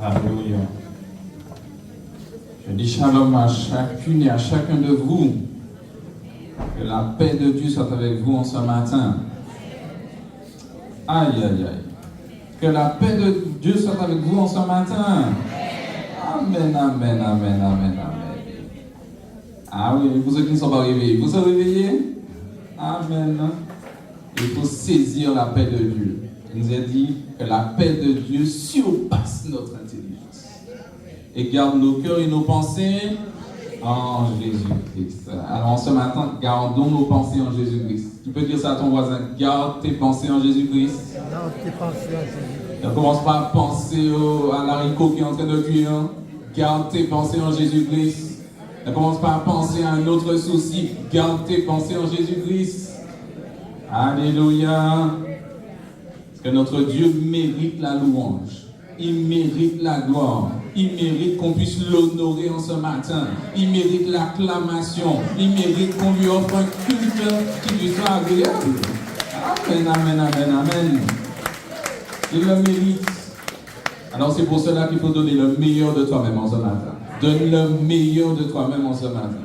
Alléluia. Je dis shalom à chacune et à chacun de vous. Que la paix de Dieu soit avec vous en ce matin. Aïe, aïe, aïe. Que la paix de Dieu soit avec vous en ce matin. Amen, amen, amen, amen, amen. Ah oui, pour ceux qui ne sont pas réveillés, vous êtes réveillés? Amen. Il faut saisir la paix de Dieu. Il nous a dit que la paix de Dieu surpasse notre intelligence et garde nos cœurs et nos pensées en Jésus-Christ. Alors ce matin, gardons nos pensées en Jésus-Christ. Tu peux dire ça à ton voisin, garde tes pensées en Jésus-Christ. Garde tes pensées en Jésus-Christ. Ne commence pas à penser à l'haricot qui est en train de cuire. Garde tes pensées en Jésus-Christ. Ne commence pas à penser à un autre souci. Garde tes pensées en Jésus-Christ. Alléluia. Parce que notre Dieu mérite la louange. Il mérite la gloire. Il mérite qu'on puisse l'honorer en ce matin. Il mérite l'acclamation. Il mérite qu'on lui offre un culte qui lui soit agréable. Amen, amen, amen, amen. Il le mérite. Alors c'est pour cela qu'il faut donner le meilleur de toi-même en ce matin. Donne le meilleur de toi-même en ce matin.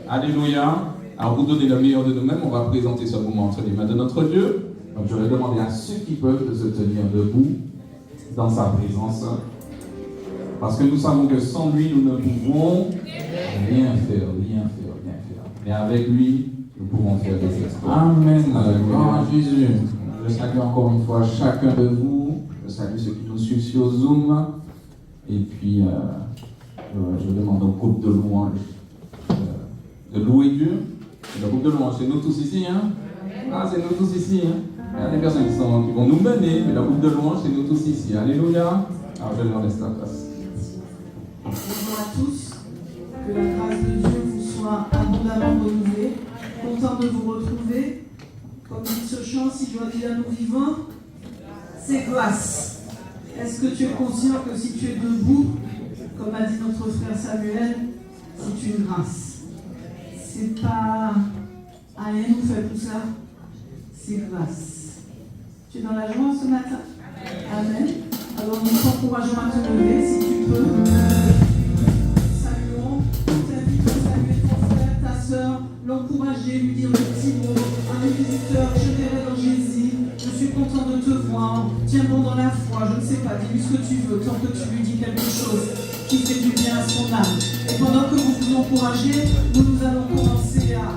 Alléluia. Alors pour donner le meilleur de nous-mêmes, on va présenter ce moment entre les mains de notre Dieu. Donc je vais demander à ceux qui peuvent de se tenir debout dans sa présence. Parce que nous savons que sans lui, nous ne pouvons rien faire. Mais avec lui, nous pouvons faire des exploits. Amen. Gloire à Jésus. Je salue encore une fois chacun de vous. Je salue ceux qui nous suivent sur Zoom. Et puis, je demande au groupe de louange de louer Dieu. Et le groupe de louange, c'est nous tous ici. Hein? Ah, c'est nous tous ici. Hein? Il y a des personnes qui vont nous mener, mais le groupe de louange, c'est nous tous ici. Alléluia. Alors, je leur laisse la place. Bonjour à tous. Que la grâce de Dieu vous soit abondamment renouvelée. Content de vous retrouver. Comme dit ce chant, si Dieu dit à nous vivants, c'est grâce. Est-ce que tu es conscient que si tu es debout, comme a dit notre frère Samuel, c'est une grâce. C'est pas rien nous fait tout ça, c'est grâce. Tu es dans la joie ce matin? Amen. Alors nous t'encourageons à te lever si tu peux. Saluons, t'invite à saluer ton frère, ta soeur, l'encourager, lui dire le petit mot. Un visiteur, je t'aimerai dans Jésus. Je suis content de te voir. Tiens bon dans la foi, je ne sais pas, dis-lui ce que tu veux, tant que tu lui dis quelque chose qui fait du bien à son âme. Et pendant que vous vous encouragez, nous allons commencer à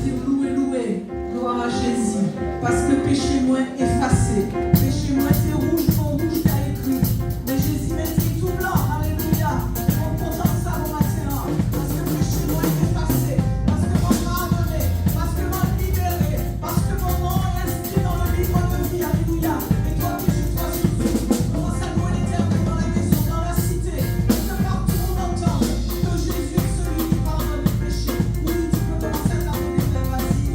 dire louer, gloire à Jésus. Parce que péché moins effacé, péché moins c'est rouge, mon rouge t'as écrit. Mais Jésus m'écrit tout blanc, alléluia. On contente ça mon matin, parce que péché moins effacé, parce que mon nom a donné, parce que mon libéré, parce que mon nom est inscrit dans le livre de vie, alléluia. Et toi que tu sois suffit, commence à louer l'Éternel dans la maison, dans la cité, que partout on entend que Jésus est celui qui pardonne les péchés. Oui, tu peux commencer à t'amener, vas-y,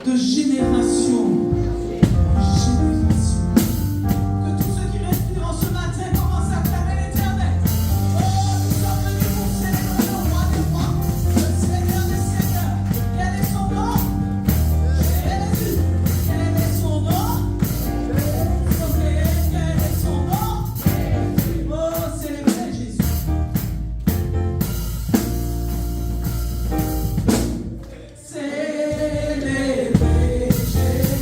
de génération en génération. Que tous ceux qui respirent en ce matin commencent à acclamer l'Éternel. Oh, nous sommes venus pour célébrer le roi des rois, le Seigneur des seigneurs. Quel est son nom? Jésus. Quel est son nom? Quel est son nom? Oh, célébrez Jésus. Célébrez Jésus.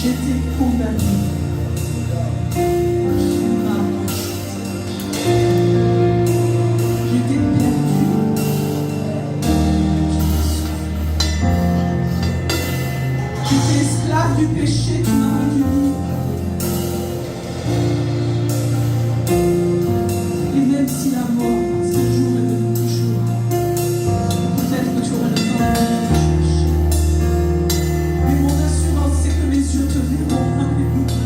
J'étais condamné. J'étais perdu. J'étais esclave du péché, tu m'as rendu libre. Et même si la mort, ce jour est devenu plus chaud, peut-être que tu auras le temps de venir me chercher. Mais mon assurance, c'est que mes yeux te verront. Alléluia.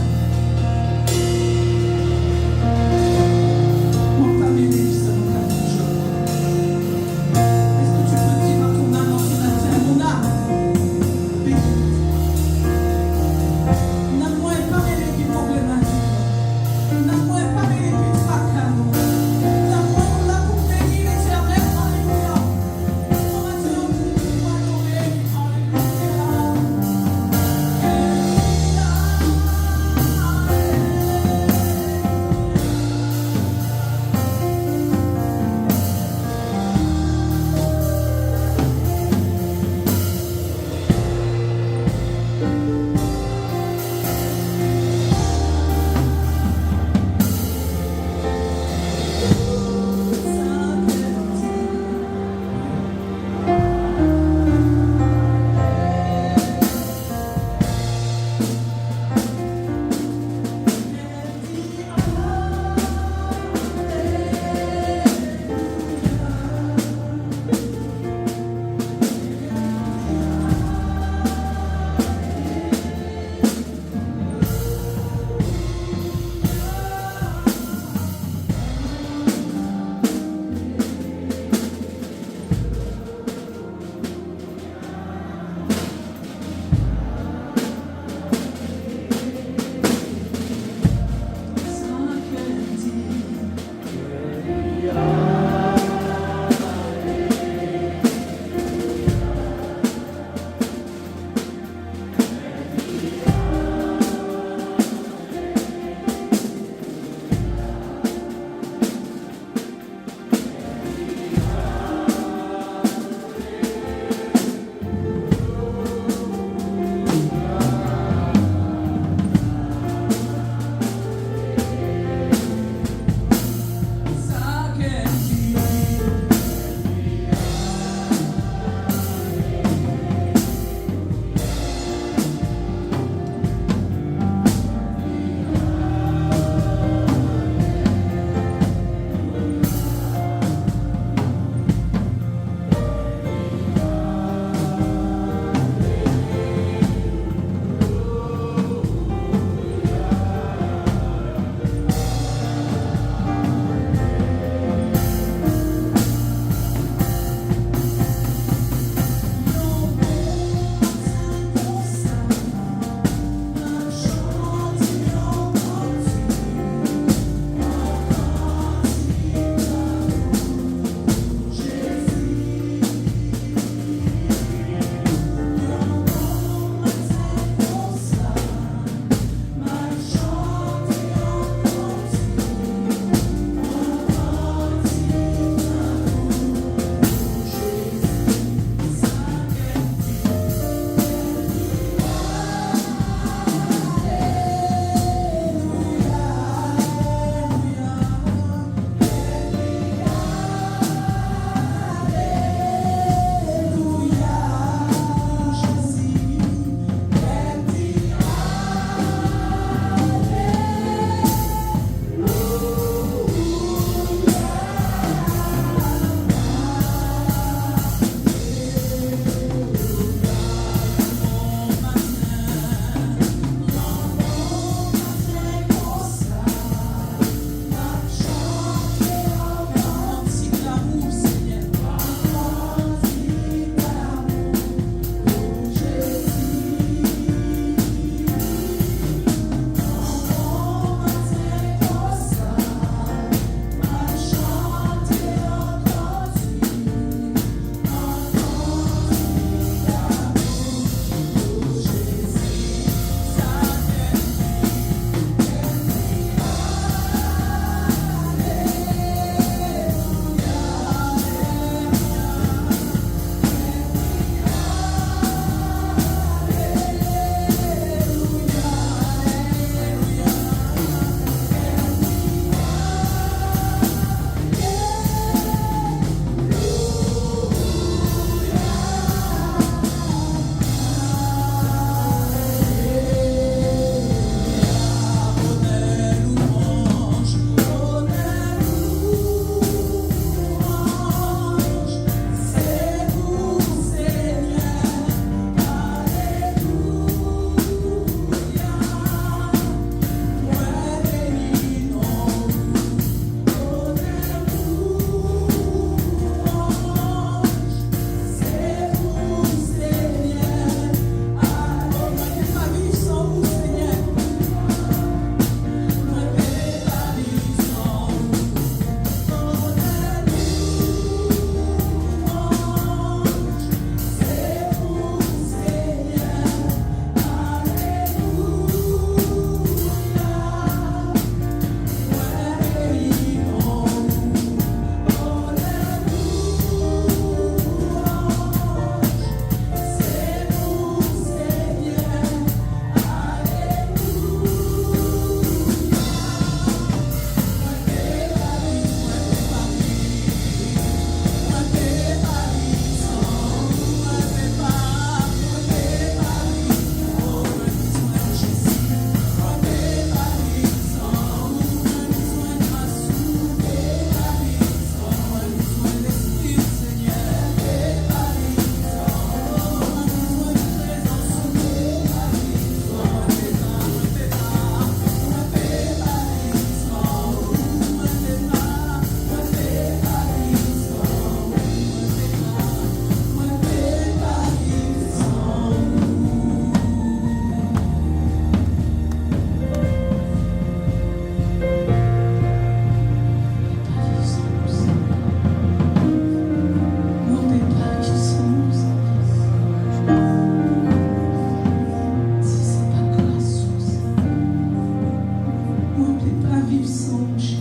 sang, Jésus.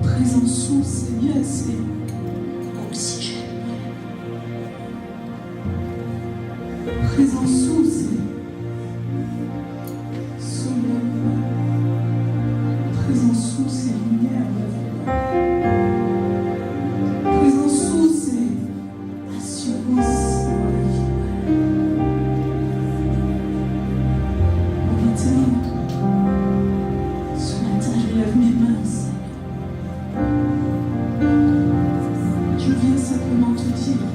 Présence sous, Seigneur, c'est oxygène. Présence sous, c'est soleil. Présence sous, c'est lumière. Présence sous, c'est assurance. Ce matin, je lève mes mains, Seigneur. Je viens simplement te dire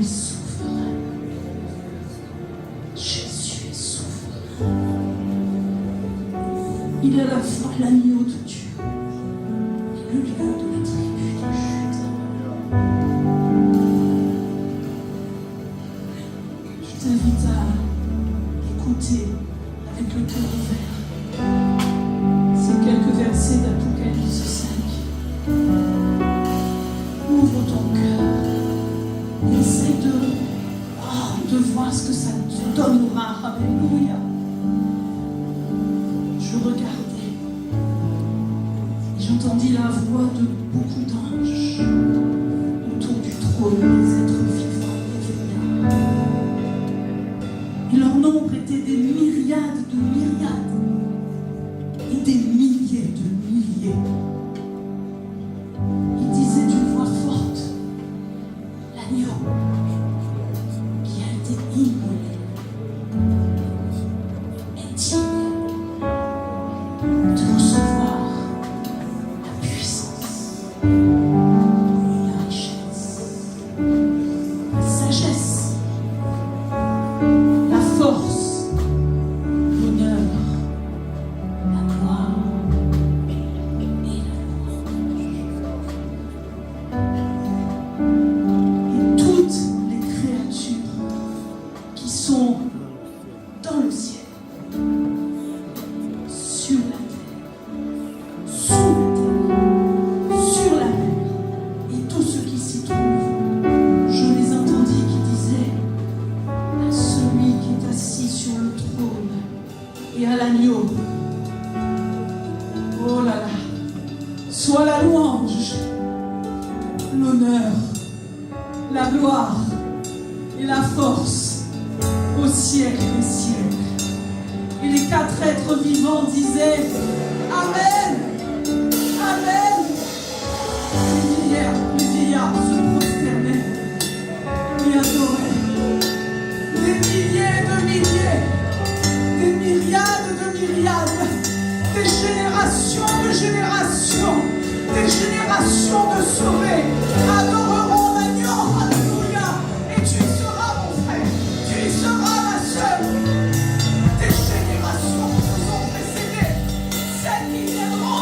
est souverain. Jésus est souverain. Il est à la fois l'agneau de Dieu et le lion de la tribu de Juda. Je t'invite à écouter avec le cœur ouvert ces quelques versets d'Apocalypse 5. Ouvre ton cœur. Essaie de voir ce que ça te donnera. Alléluia. Je regardais et j'entendis la voix de beaucoup d'anges autour du trône des êtres vivants et vieillards. Et leur nombre était des myriades de myriades et des milliers de milliers. Il disait d'une voix forte, l'agneau qui a été immolé est digne de recevoir la puissance, la richesse, la sagesse, la force, l'honneur, la gloire et la louange. Et toutes les créatures qui sont dans le ciel, sur la terre, sous la terre, sur la mer, et tous ceux qui s'y trouvent, je les entendis qui disaient à celui qui est assis sur le trône et à l'agneau, oh là là, soit la louange, l'honneur, la gloire et la force au siècle des siècles. Et les quatre êtres vivants disaient Amen, Amen. Les vieillards se prosternaient et adoraient. Des milliers de milliers, des myriades de myriades, des générations de générations, des générations de sauvés adoreront l'agneau. Alléluia. Et tu y seras, mon frère, tu y seras, ma sœur. Des générations nous ont précédés, celles qui viendront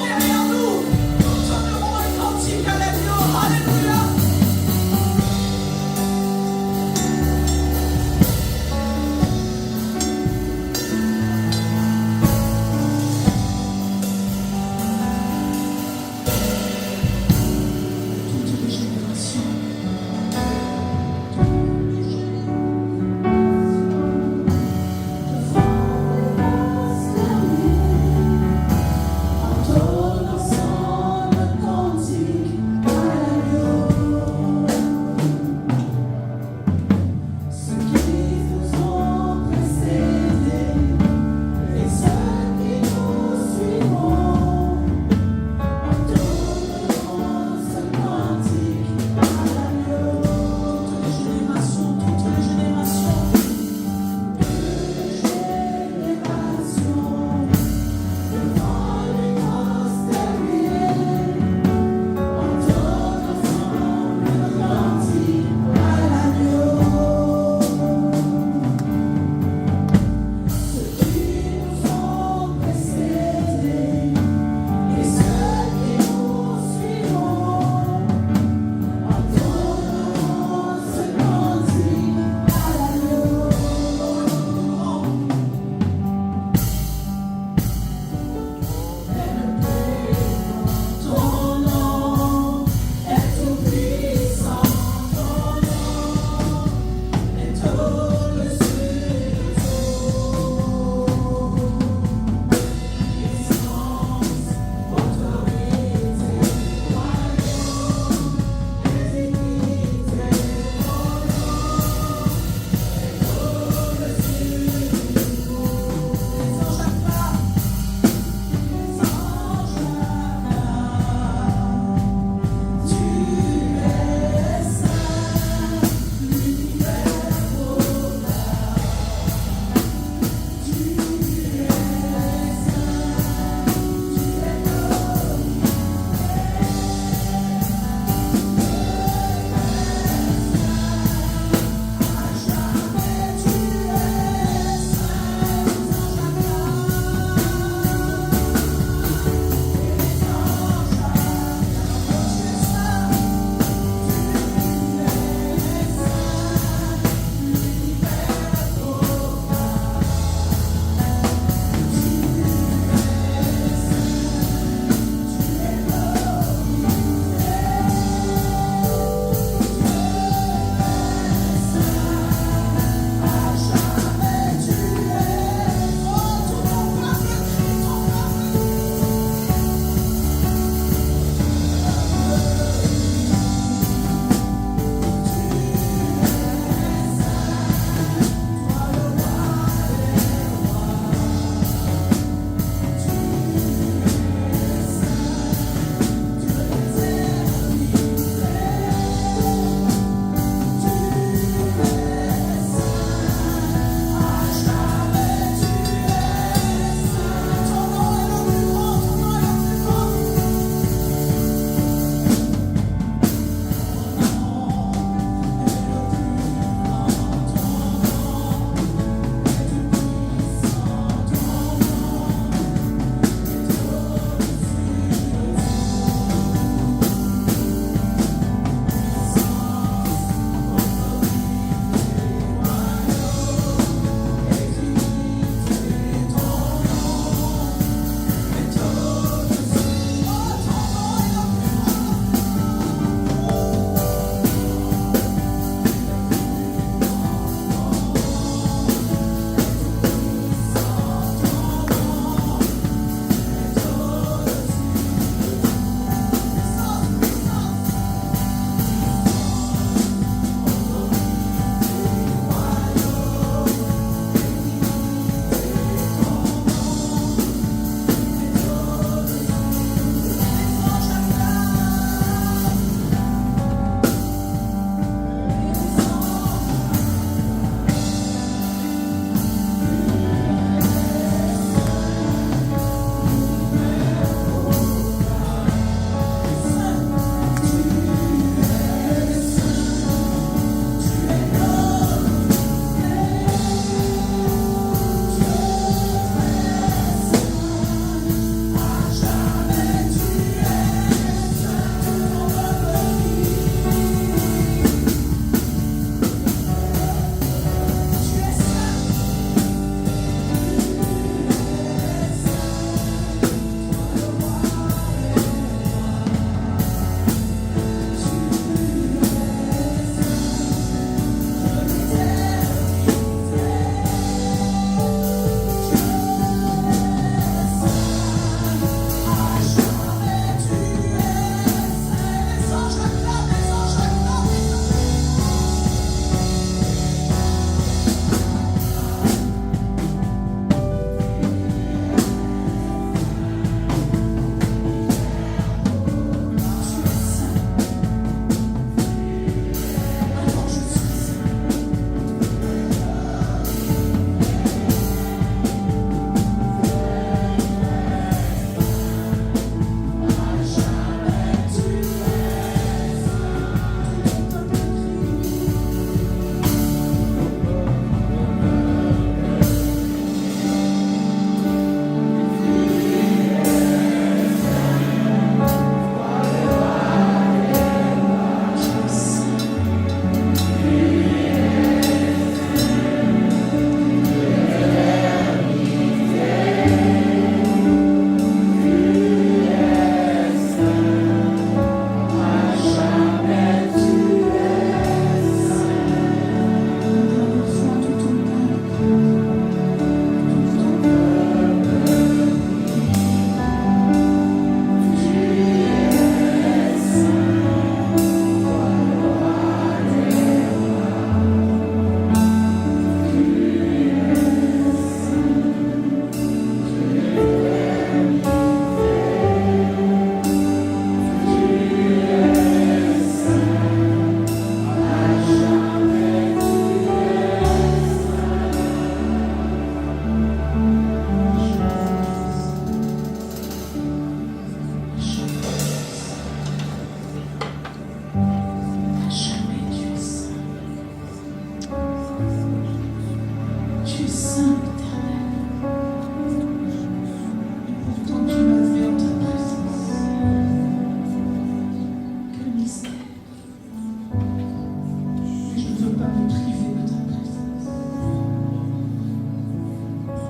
Mais je ne veux pas me priver de ta présence.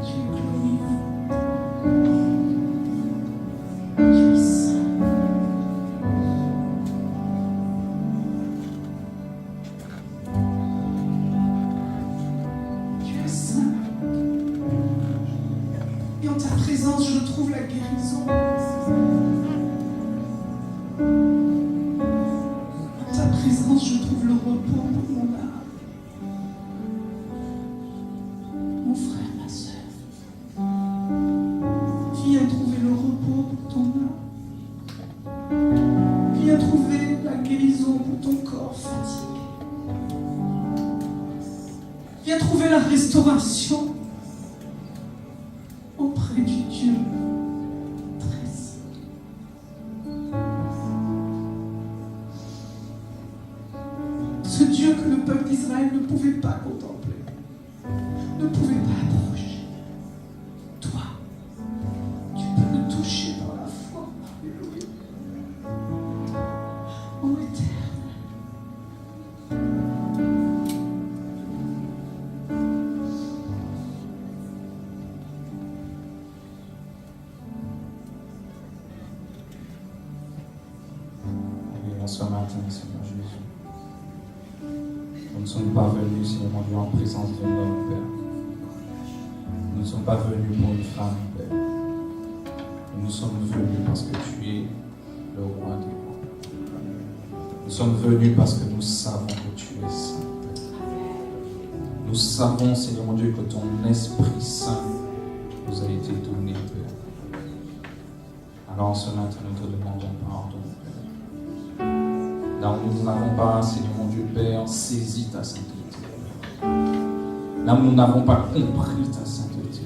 Tu es glorieux. Tu es saint. Tu es saint. Et en ta présence, je trouve la guérison. En ta présence, je trouve le repos pour mon âme. Mon frère, ma sœur, viens trouver le repos pour ton âme. Viens trouver la guérison pour ton corps fatigué. Viens trouver la restauration auprès du Dieu très saint. Ce Dieu que le peuple d'Israël ne pouvait pas contempler, ne pouvait pas approcher. Toi, tu peux le toucher dans la foi. Alléluia. Ô Éternel. Et ce matin, Seigneur Jésus, nous ne sommes pas venus, Seigneur mon Dieu, en présence d'un homme, Père. Nous ne sommes pas venus pour une femme, Père. Nous sommes venus parce que tu es le roi des rois. Nous sommes venus parce que nous savons que tu es saint, Père. Nous savons, Seigneur mon Dieu, que ton Esprit Saint nous a été donné, Père. Alors ce matin, nous te demandons pardon, Père. Là où nous n'avons pas, Seigneur mon Dieu, Père, saisi ta sainteté. Là où nous n'avons pas compris ta sainteté.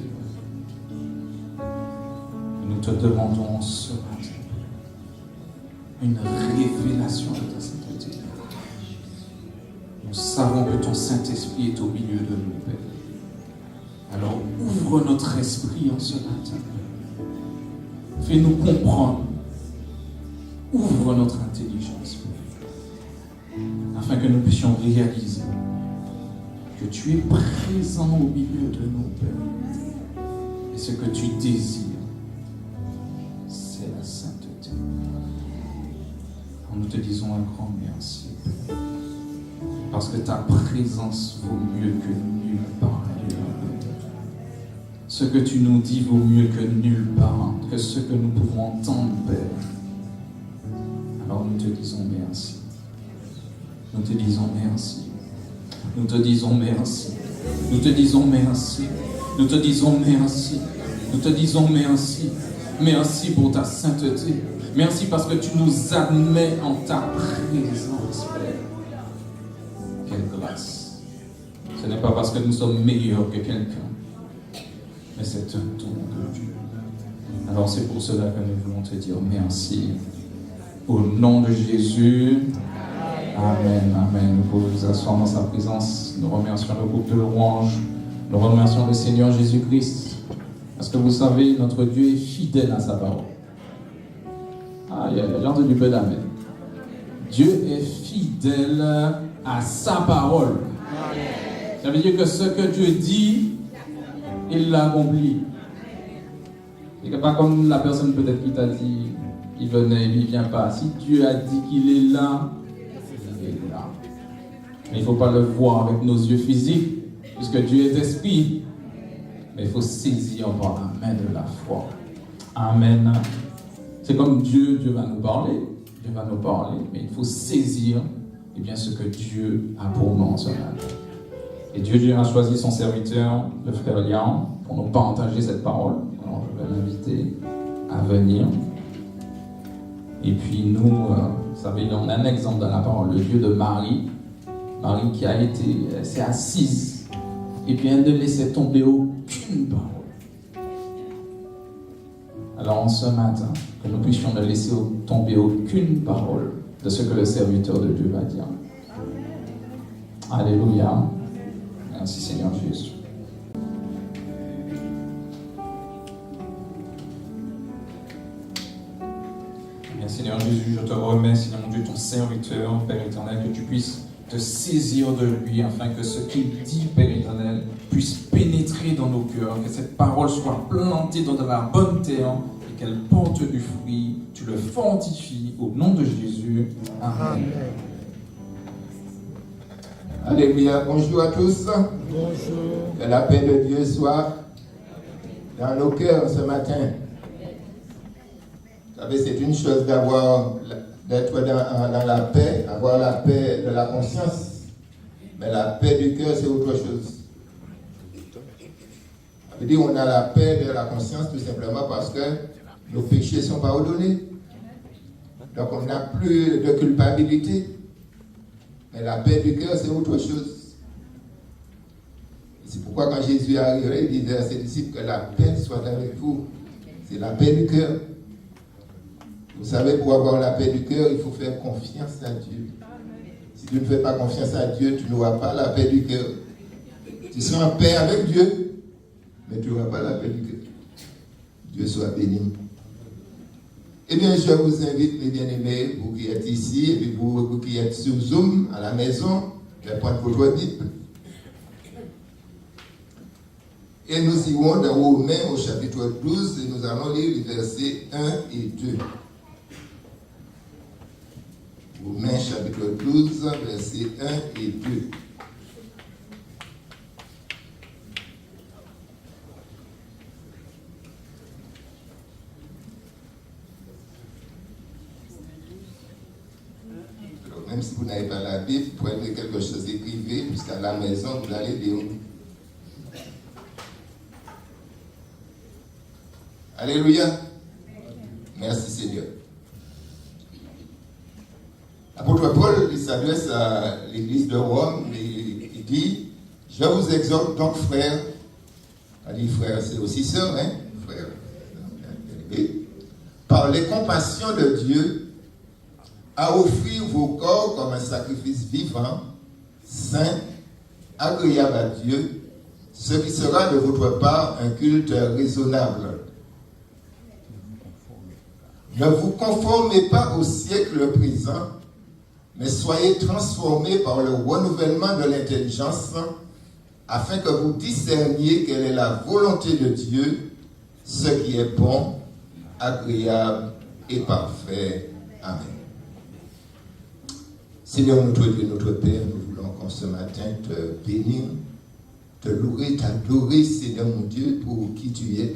Nous te demandons ce matin une révélation de ta sainteté. Nous savons que ton Saint-Esprit est au milieu de nous, Père. Alors ouvre notre esprit en ce matin. Fais-nous comprendre. Ouvre notre intelligence, Père, afin que nous puissions réaliser que tu es présent au milieu de nous, Père. Et ce que tu désires, c'est la sainteté. Alors nous te disons un grand merci, Père, parce que ta présence vaut mieux que nulle part ailleurs. Ce que tu nous dis vaut mieux que nulle part, que ce que nous pouvons entendre, Père. Alors nous te disons merci. Nous te disons merci. Nous te disons merci. Nous te disons merci. Nous te disons merci. Nous te disons merci. Merci pour ta sainteté. Merci parce que tu nous admets en ta présence, Père. Quelle grâce. Ce n'est pas parce que nous sommes meilleurs que quelqu'un, mais c'est un don de Dieu. Alors c'est pour cela que nous voulons te dire merci. Au nom de Jésus. Amen, amen. Nous pouvons vous asseoir dans sa présence. Nous remercions le groupe de louanges. Nous remercions le Seigneur Jésus-Christ. Parce que vous savez, notre Dieu est fidèle à sa parole. Ah, j'ai entendu peu d'amen. Dieu est fidèle à sa parole. Ça veut dire que ce que Dieu dit, il l'accomplit. C'est pas comme la personne peut-être qui t'a dit qu'il venait, il ne vient pas. Si Dieu a dit qu'il est là, il est là. Mais il ne faut pas le voir avec nos yeux physiques, puisque Dieu est esprit. Mais il faut saisir par la main de la foi. Amen. C'est comme Dieu va nous parler. Dieu va nous parler, mais il faut saisir ce que Dieu a pour nous en ce matin. Et Dieu a choisi son serviteur, le frère Lian, pour nous partager cette parole. Alors je vais l'inviter à venir. Et puis nous, vous savez, on a un exemple dans la parole, le Dieu de Marie. Marie qui s'est assise, et puis elle ne laissait tomber aucune parole. Alors en ce matin, que nous puissions ne laisser tomber aucune parole de ce que le serviteur de Dieu va dire. Alléluia. Merci Seigneur Jésus. Seigneur Jésus, je te remets, Seigneur mon Dieu, ton serviteur, Père éternel, que tu puisses te saisir de lui, afin que ce qu'il dit, Père éternel, puisse pénétrer dans nos cœurs, que cette parole soit plantée dans de la bonne terre et qu'elle porte du fruit. Tu le fortifies au nom de Jésus. Amen. Alléluia. Bonjour à tous. Bonjour. Que la paix de Dieu soit dans nos cœurs ce matin. Vous savez, c'est une chose d'être dans la paix, avoir la paix de la conscience. Mais la paix du cœur, c'est autre chose. Ça veut dire qu'on a la paix de la conscience tout simplement parce que nos péchés sont pardonnés. Donc on n'a plus de culpabilité. Mais la paix du cœur, c'est autre chose. C'est pourquoi quand Jésus est arrivé, il disait à ses disciples que la paix soit avec vous. C'est la paix du cœur. Vous savez, pour avoir la paix du cœur, il faut faire confiance à Dieu. Si tu ne fais pas confiance à Dieu, tu n'auras pas la paix du cœur. Tu seras en paix avec Dieu, mais tu n'auras pas la paix du cœur. Dieu soit béni. Eh bien, je vous invite, mes bien-aimés, vous qui êtes ici, et puis vous qui êtes sur Zoom, à la maison, de prendre votre Bible. Et nous irons dans Romains au chapitre 12, et nous allons lire les versets 1 et 2. Romains chapitre 12, versets 1 et 2. Alors, même si vous n'avez pas la Bible, vous pouvez lire quelque chose, écrivez, puisqu'à la maison, vous allez lire. Alléluia. Merci Seigneur. L'apôtre Paul, il s'adresse à l'église de Rome et il dit: je vous exhorte donc, frères, on dit frère, c'est aussi sœur, hein, frère, par les compassions de Dieu, à offrir vos corps comme un sacrifice vivant, saint, agréable à Dieu, ce qui sera de votre part un culte raisonnable. Ne vous conformez pas au siècle présent, mais soyez transformés par le renouvellement de l'intelligence, afin que vous discerniez quelle est la volonté de Dieu, ce qui est bon, agréable et parfait. Amen. Seigneur notre Dieu, notre Père, nous voulons encore ce matin te bénir, te louer, t'adorer, Seigneur mon Dieu, pour qui tu es.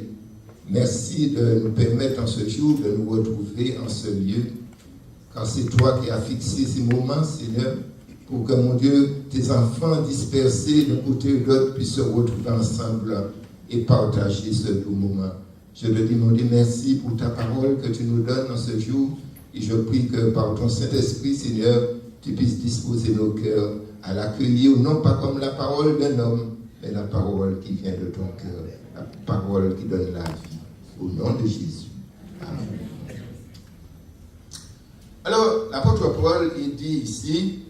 Merci de nous permettre en ce jour de nous retrouver en ce lieu, car c'est toi qui as fixé ces moments, Seigneur, pour que, mon Dieu, tes enfants dispersés d'un côté ou de l'autre puissent se retrouver ensemble et partager ce doux moment. Je te dis, mon Dieu, merci pour ta parole que tu nous donnes en ce jour, et je prie que par ton Saint-Esprit, Seigneur, tu puisses disposer nos cœurs à l'accueillir, non pas comme la parole d'un homme, mais la parole qui vient de ton cœur, la parole qui donne la vie. Au nom de Jésus. Amen. Alors, l'apôtre Paul, il dit ici: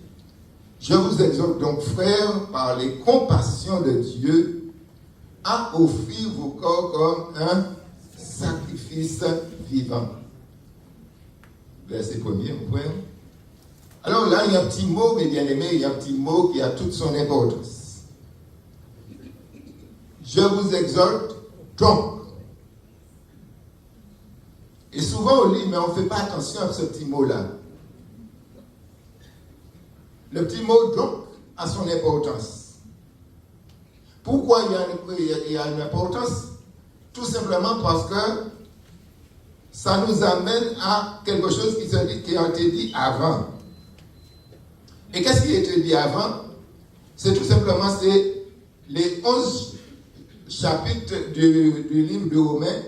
je vous exhorte donc, frères, par les compassions de Dieu, à offrir vos corps comme un sacrifice vivant. Verset 1er, vous voyez. Alors là, il y a un petit mot, mes bien-aimés, il y a un petit mot qui a toute son importance. Je vous exhorte donc. Et souvent on lit, mais on ne fait pas attention à ce petit mot-là. Le petit mot donc a son importance. Pourquoi il y a une importance? Tout simplement parce que ça nous amène à quelque chose qui a été dit avant. Et qu'est-ce qui a été dit avant? C'est tout simplement les 11 chapitres du livre de Romains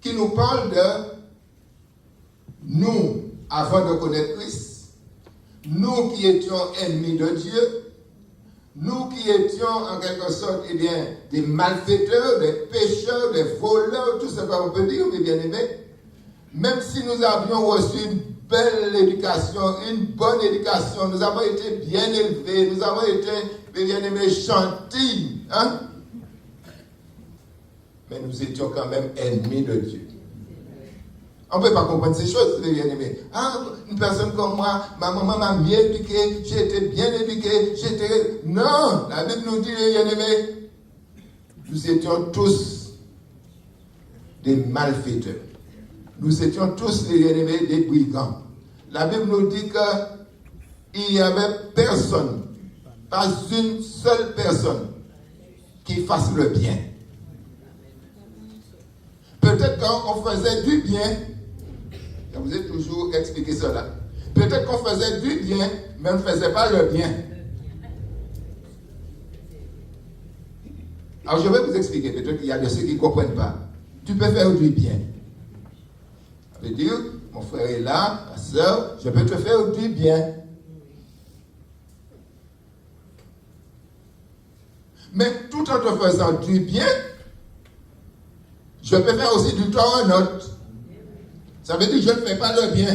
qui nous parlent de nous avant de connaître Christ, nous qui étions ennemis de Dieu, nous qui étions en quelque sorte des malfaiteurs, des pécheurs, des voleurs, tout ce qu'on peut dire, mes bien-aimés, même si nous avions reçu une belle éducation, une bonne éducation, nous avons été bien élevés, nous avons été, mes bien-aimés, gentils, hein? Mais nous étions quand même ennemis de Dieu. On ne peut pas comprendre ces choses, les bien-aimés. Ah, une personne comme moi, ma maman m'a bien éduqué, j'ai été bien éduqué, j'étais... Non, la Bible nous dit, les bien-aimés, nous étions tous des malfaiteurs. Nous étions tous, les bien-aimés, des brigands. La Bible nous dit qu'il n'y avait personne, pas une seule personne qui fasse le bien. Peut-être quand on faisait du bien, je vous ai toujours expliqué cela. Peut-être qu'on faisait du bien, mais on ne faisait pas le bien. Alors je vais vous expliquer, peut-être qu'il y a de ceux qui ne comprennent pas. Tu peux faire du bien. Ça veut dire, mon frère est là, ma soeur, je peux te faire du bien. Mais tout en te faisant du bien, je peux faire aussi du tort à un autre. Ça veut dire que je ne fais pas le bien.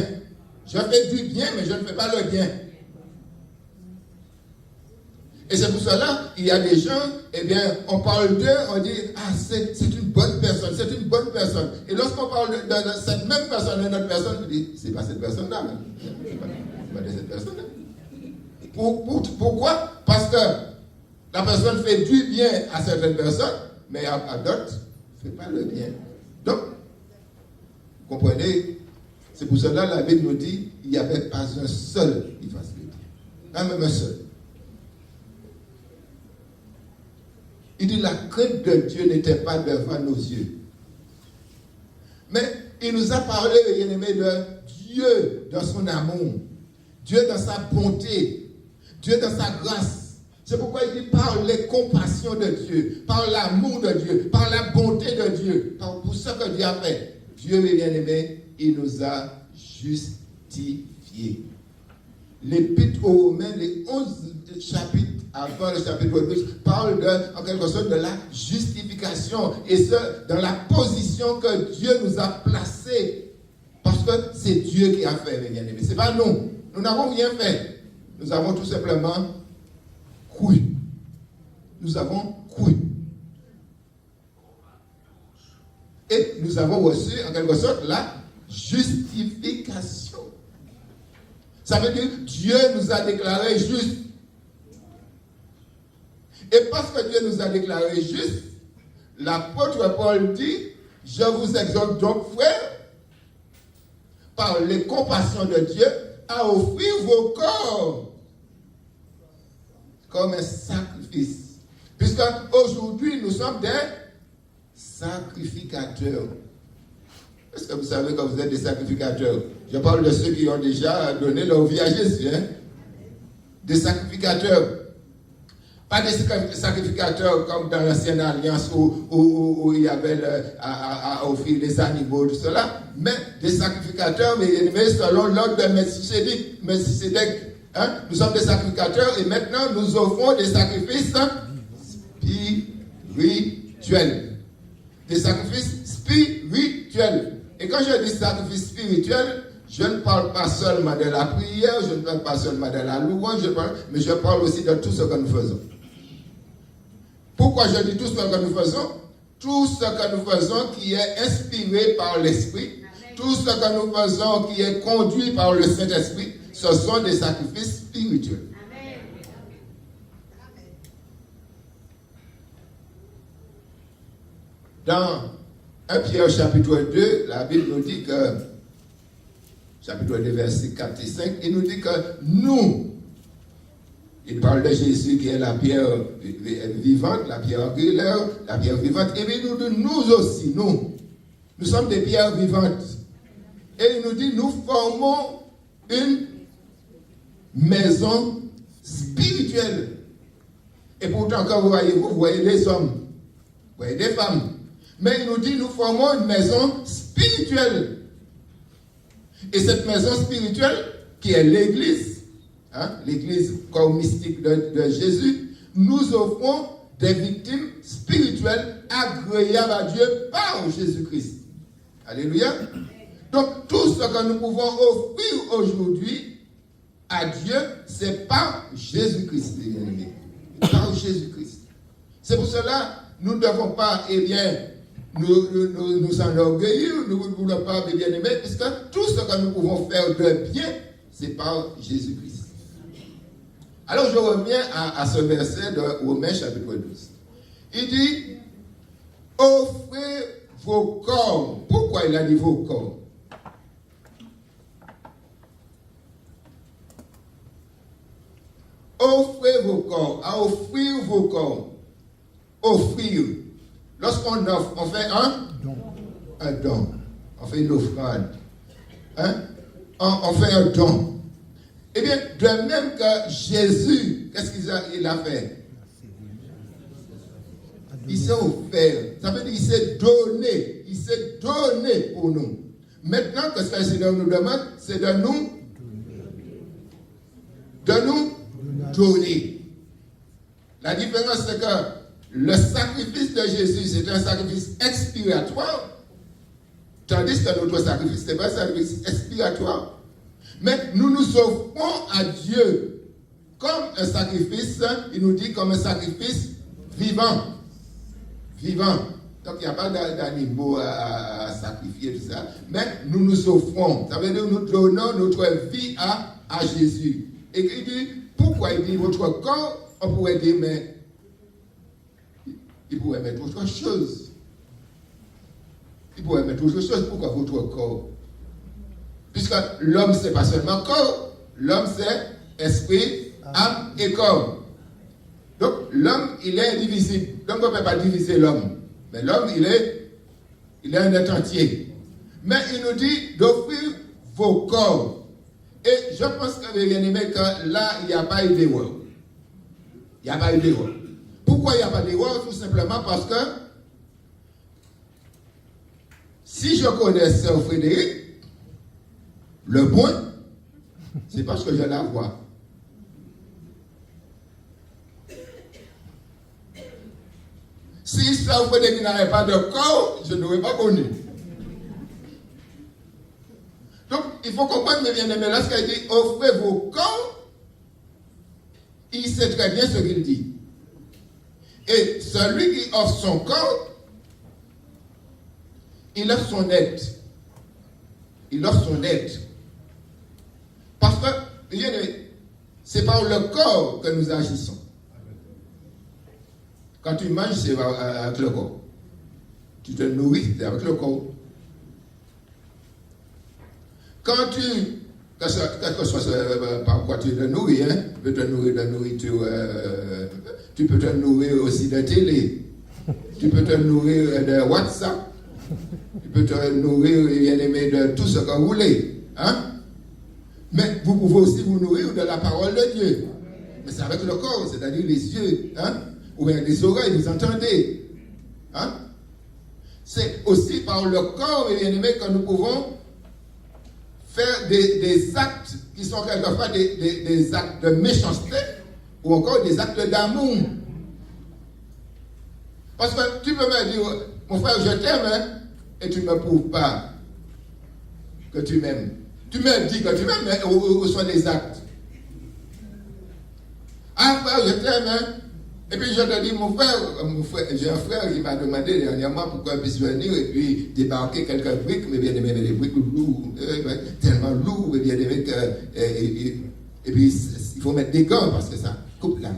Je fais du bien, mais je ne fais pas le bien. Et c'est pour cela, il y a des gens, eh bien, on parle d'eux, on dit, ah, c'est une bonne personne, c'est une bonne personne. Et lorsqu'on parle de cette même personne, d'une autre personne, on dit, c'est pas cette personne-là. C'est pas de cette personne-là. Pourquoi? Parce que la personne fait du bien à certaines personnes, mais à d'autres, ne fait pas le bien. Donc, vous comprenez? C'est pour cela que la Bible nous dit, il n'y avait pas un seul qui fasse le bien. Pas même un seul. Il dit la crainte de Dieu n'était pas devant nos yeux. Mais il nous a parlé, bien-aimés, de Dieu dans son amour, Dieu dans sa bonté, Dieu dans sa grâce. C'est pourquoi il dit par les compassions de Dieu, par l'amour de Dieu, par la bonté de Dieu, pour ce que Dieu a fait. Dieu, bien-aimés, il nous a justifiés. L'Épître aux Romains, les 11 chapitres avant le chapitre 12, parle en quelque sorte de la justification. Et ce, dans la position que Dieu nous a placés. Parce que c'est Dieu qui a fait, mes bien-aimés. Ce n'est pas nous. Nous n'avons rien fait. Nous avons tout simplement cru. Nous avons cru. Et nous avons reçu, en quelque sorte, la justification. Ça veut dire que Dieu nous a déclarés justes. Et parce que Dieu nous a déclarés justes, l'apôtre Paul dit, je vous exhorte donc, frères, par les compassions de Dieu, à offrir vos corps comme un sacrifice. Puisqu'aujourd'hui, nous sommes des sacrificateurs. Est-ce que vous savez que vous êtes des sacrificateurs? Je parle de ceux qui ont déjà donné leur vie à Jésus. Hein? Des sacrificateurs. Pas des sacrificateurs comme dans l'ancienne alliance où il y avait à offrir des animaux, tout cela, mais des sacrificateurs, mais selon l'ordre de Melchisédek. Hein? Nous sommes des sacrificateurs et maintenant nous offrons des sacrifices spirituels. Des sacrifices spirituels. Et quand je dis sacrifice spirituel, je ne parle pas seulement de la prière, je ne parle pas seulement de la louange, mais je parle aussi de tout ce que nous faisons. Pourquoi je dis tout ce que nous faisons? Tout ce que nous faisons qui est inspiré par l'Esprit, tout ce que nous faisons qui est conduit par le Saint-Esprit, ce sont des sacrifices spirituels. Dans 1 Pierre chapitre 2, la Bible nous dit que, chapitre 2, versets 4 et 5, il nous dit que nous, il parle de Jésus qui est la pierre vivante, la pierre angulaire, la pierre vivante, et il nous dit nous aussi, nous sommes des pierres vivantes. Et il nous dit nous formons une maison spirituelle. Et pourtant, quand vous voyez des hommes, vous voyez des femmes. Mais il nous dit, nous formons une maison spirituelle. Et cette maison spirituelle, qui est l'Église, hein, l'Église comme mystique de Jésus, nous offrons des victimes spirituelles agréables à Dieu par Jésus-Christ. Alléluia. Donc, tout ce que nous pouvons offrir aujourd'hui à Dieu, c'est par Jésus-Christ, les bien-aimés. Par Jésus-Christ. C'est pour cela, nous ne devons pas, nous enorgueillir, nous ne voulons pas, bien aimés, puisque tout ce que nous pouvons faire de bien, c'est par Jésus-Christ. Alors je reviens à ce verset de Romains chapitre 12. Il dit, offrez vos corps. Pourquoi il a dit vos corps? Offrez vos corps. À offrir vos corps. Offrir. Lorsqu'on offre, on fait un don. On fait une offrande. On fait un don. Eh bien, de même que Jésus, qu'est-ce qu'il a fait? Il s'est offert. Ça veut dire qu'il s'est donné. Il s'est donné pour nous. Maintenant, qu'est-ce que le Seigneur nous demande? C'est de nous donner. La différence, c'est que le sacrifice de Jésus, c'est un sacrifice expiatoire, tandis que notre sacrifice, c'est pas un sacrifice expiatoire. Mais nous nous offrons à Dieu comme un sacrifice, il nous dit comme un sacrifice vivant. Vivant. Donc il n'y a pas d'animaux à sacrifier, tout ça. Mais nous nous offrons. Ça veut dire que nous donnons notre vie à Jésus. Et il dit, pourquoi il dit votre corps? On pourrait dire, mais il pourrait mettre autre chose. Il pourrait mettre autre chose. Pourquoi votre corps? Puisque l'homme, c'est pas seulement corps. L'homme, c'est esprit, âme et corps. Donc, l'homme, il est indivisible. Donc, on ne peut pas diviser l'homme. Mais l'homme, il est un être entier. Mais il nous dit d'offrir vos corps. Et je pense que, bien aimé, que là, il n'y a pas eu d'erreur. Il n'y a pas eu d'erreur. Pourquoi il n'y a pas d'erreur? Tout simplement parce que si je connais Sœur Frédéric, le point, c'est parce que je la vois. Si Sœur Frédéric n'avait pas de corps, je n'aurais pas connu. Donc, il faut comprendre, mes bien-aimés, lorsqu'il dit offrez vos corps, il sait très bien ce qu'il dit. Et celui qui offre son corps, il offre son aide. Il offre son aide. Parce que, bien aimé, c'est par le corps que nous agissons. Quand tu manges, c'est avec le corps. Tu te nourris, c'est avec le corps. Quand tu, quel que soit par quoi tu te nourris, tu peux te nourrir de nourriture, tu peux te nourrir aussi de télé, tu peux te nourrir de WhatsApp, tu peux te nourrir, bien aimé, de tout ce que vous voulez. Mais vous pouvez aussi vous nourrir de la parole de Dieu. Mais c'est avec le corps, c'est-à-dire les yeux, ou bien les oreilles, vous entendez. C'est aussi par le corps, bien aimé, que nous pouvons faire des actes qui sont quelquefois des actes de méchanceté ou encore des actes d'amour. Parce que tu peux me dire, mon frère, je t'aime, et tu ne me prouves pas que tu m'aimes. Tu me dis que tu m'aimes, mais où sont les actes? Ah, frère, je t'aime, et puis je te dis, mon frère, j'ai un frère qui m'a demandé dernièrement pourquoi il puisse venir et puis débarquer quelques briques, mais bien aimé, des briques lourdes, tellement lourdes, et bien aimé que. Et puis il faut mettre des gants parce que ça coupe là.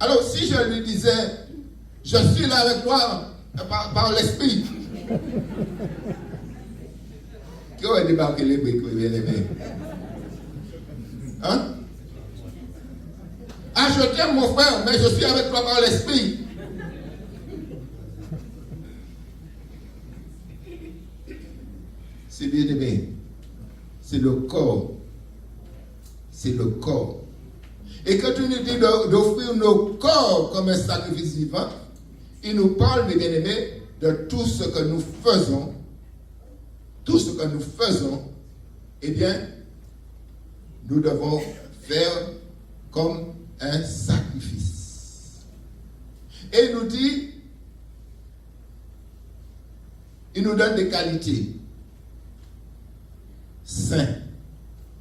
Alors si je lui disais, je suis là avec toi par l'esprit, qui aurait débarqué les briques, bien aimé? Ah, je t'aime mon frère, mais je suis avec toi par l'esprit. C'est bien aimé. C'est le corps. C'est le corps. Et quand tu nous dis d'offrir nos corps comme un sacrifice vivant, il nous parle, mes bien-aimés, de tout ce que nous faisons. Tout ce que nous faisons, eh bien, nous devons faire comme un sacrifice. Et il nous dit, il nous donne des qualités. Saint.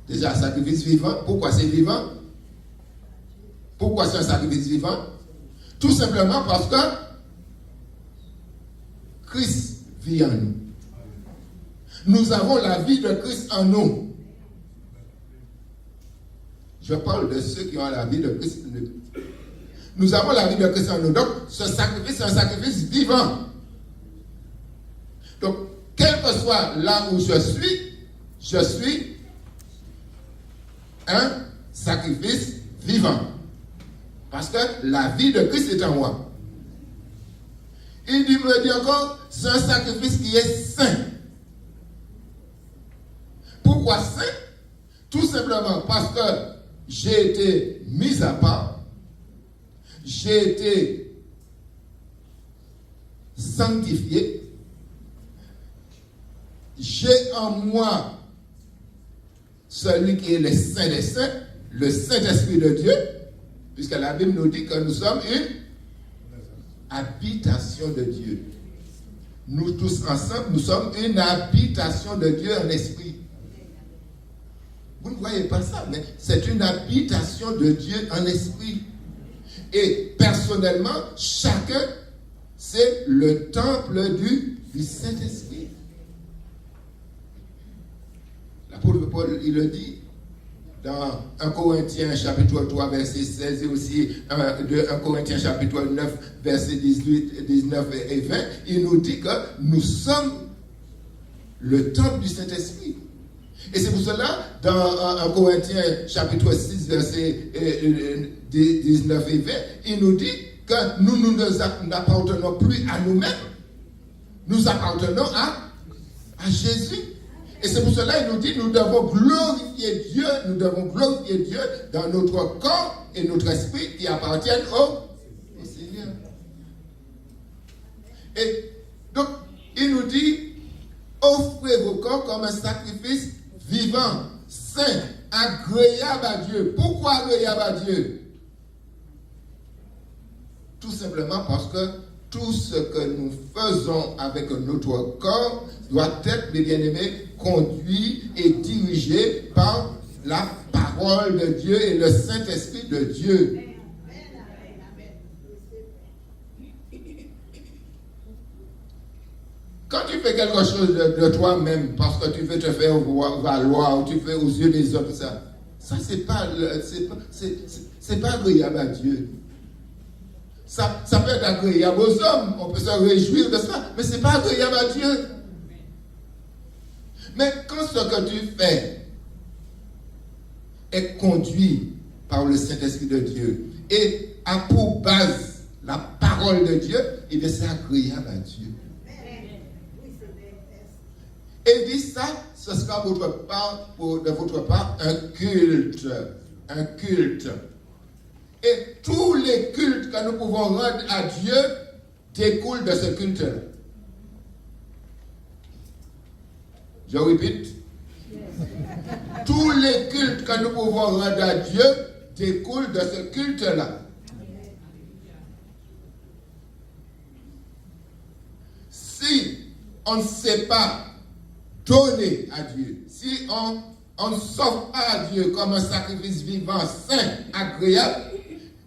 Déjà, sacrifice vivant. Pourquoi c'est vivant? Pourquoi c'est un sacrifice vivant? Tout simplement parce que Christ vit en nous. Nous avons la vie de Christ en nous. Je parle de ceux qui ont la vie de Christ en nous. Nous avons la vie de Christ en nous. Donc, ce sacrifice, c'est un sacrifice vivant. Donc, quel que soit là où je suis un sacrifice vivant. Parce que la vie de Christ est en moi. Il me dit encore, c'est un sacrifice qui est saint. Pourquoi saint? Tout simplement parce que j'ai été mis à part, j'ai été sanctifié, j'ai en moi celui qui est le Saint des Saints, le Saint-Esprit de Dieu, puisque la Bible nous dit que nous sommes une habitation de Dieu. Nous tous ensemble, nous sommes une habitation de Dieu en esprit. Vous ne voyez pas ça, mais c'est une habitation de Dieu en esprit. Et personnellement, chacun, c'est le temple du Saint-Esprit. L'apôtre Paul, il le dit dans 1 Corinthiens chapitre 3, verset 16 et aussi 1 Corinthiens chapitre 9, verset 18, 19 et 20, il nous dit que nous sommes le temple du Saint-Esprit. Et c'est pour cela, dans 1 Corinthiens chapitre 6, verset 19 et 20, il nous dit que nous n'appartenons plus à nous-mêmes, nous appartenons à Jésus. Et c'est pour cela qu'il nous dit, nous devons glorifier Dieu dans notre corps et notre esprit qui appartiennent au Seigneur. Et donc, il nous dit, offrez vos corps comme un sacrifice vivant, saint, agréable à Dieu. Pourquoi agréable à Dieu? Tout simplement parce que tout ce que nous faisons avec notre corps doit être, mes bien-aimés, conduit et dirigé par la parole de Dieu et le Saint-Esprit de Dieu. Quand tu fais quelque chose de toi-même parce que tu veux te faire valoir ou tu fais aux yeux des autres, ça c'est pas agréable à Dieu. Ça peut être agréable aux hommes, on peut se réjouir de ça, mais c'est pas agréable à Dieu. Mais quand ce que tu fais est conduit par le Saint-Esprit de Dieu et a pour base la parole de Dieu, et bien c'est agréable à Dieu. Et dit ça, ce sera de votre part un culte. Un culte. Et tous les cultes que nous pouvons rendre à Dieu découlent de ce culte-là. Je répète. Tous les cultes que nous pouvons rendre à Dieu découlent de ce culte-là. Si on ne sait pas donner à Dieu, si on ne s'offre pas à Dieu comme un sacrifice vivant, saint, agréable,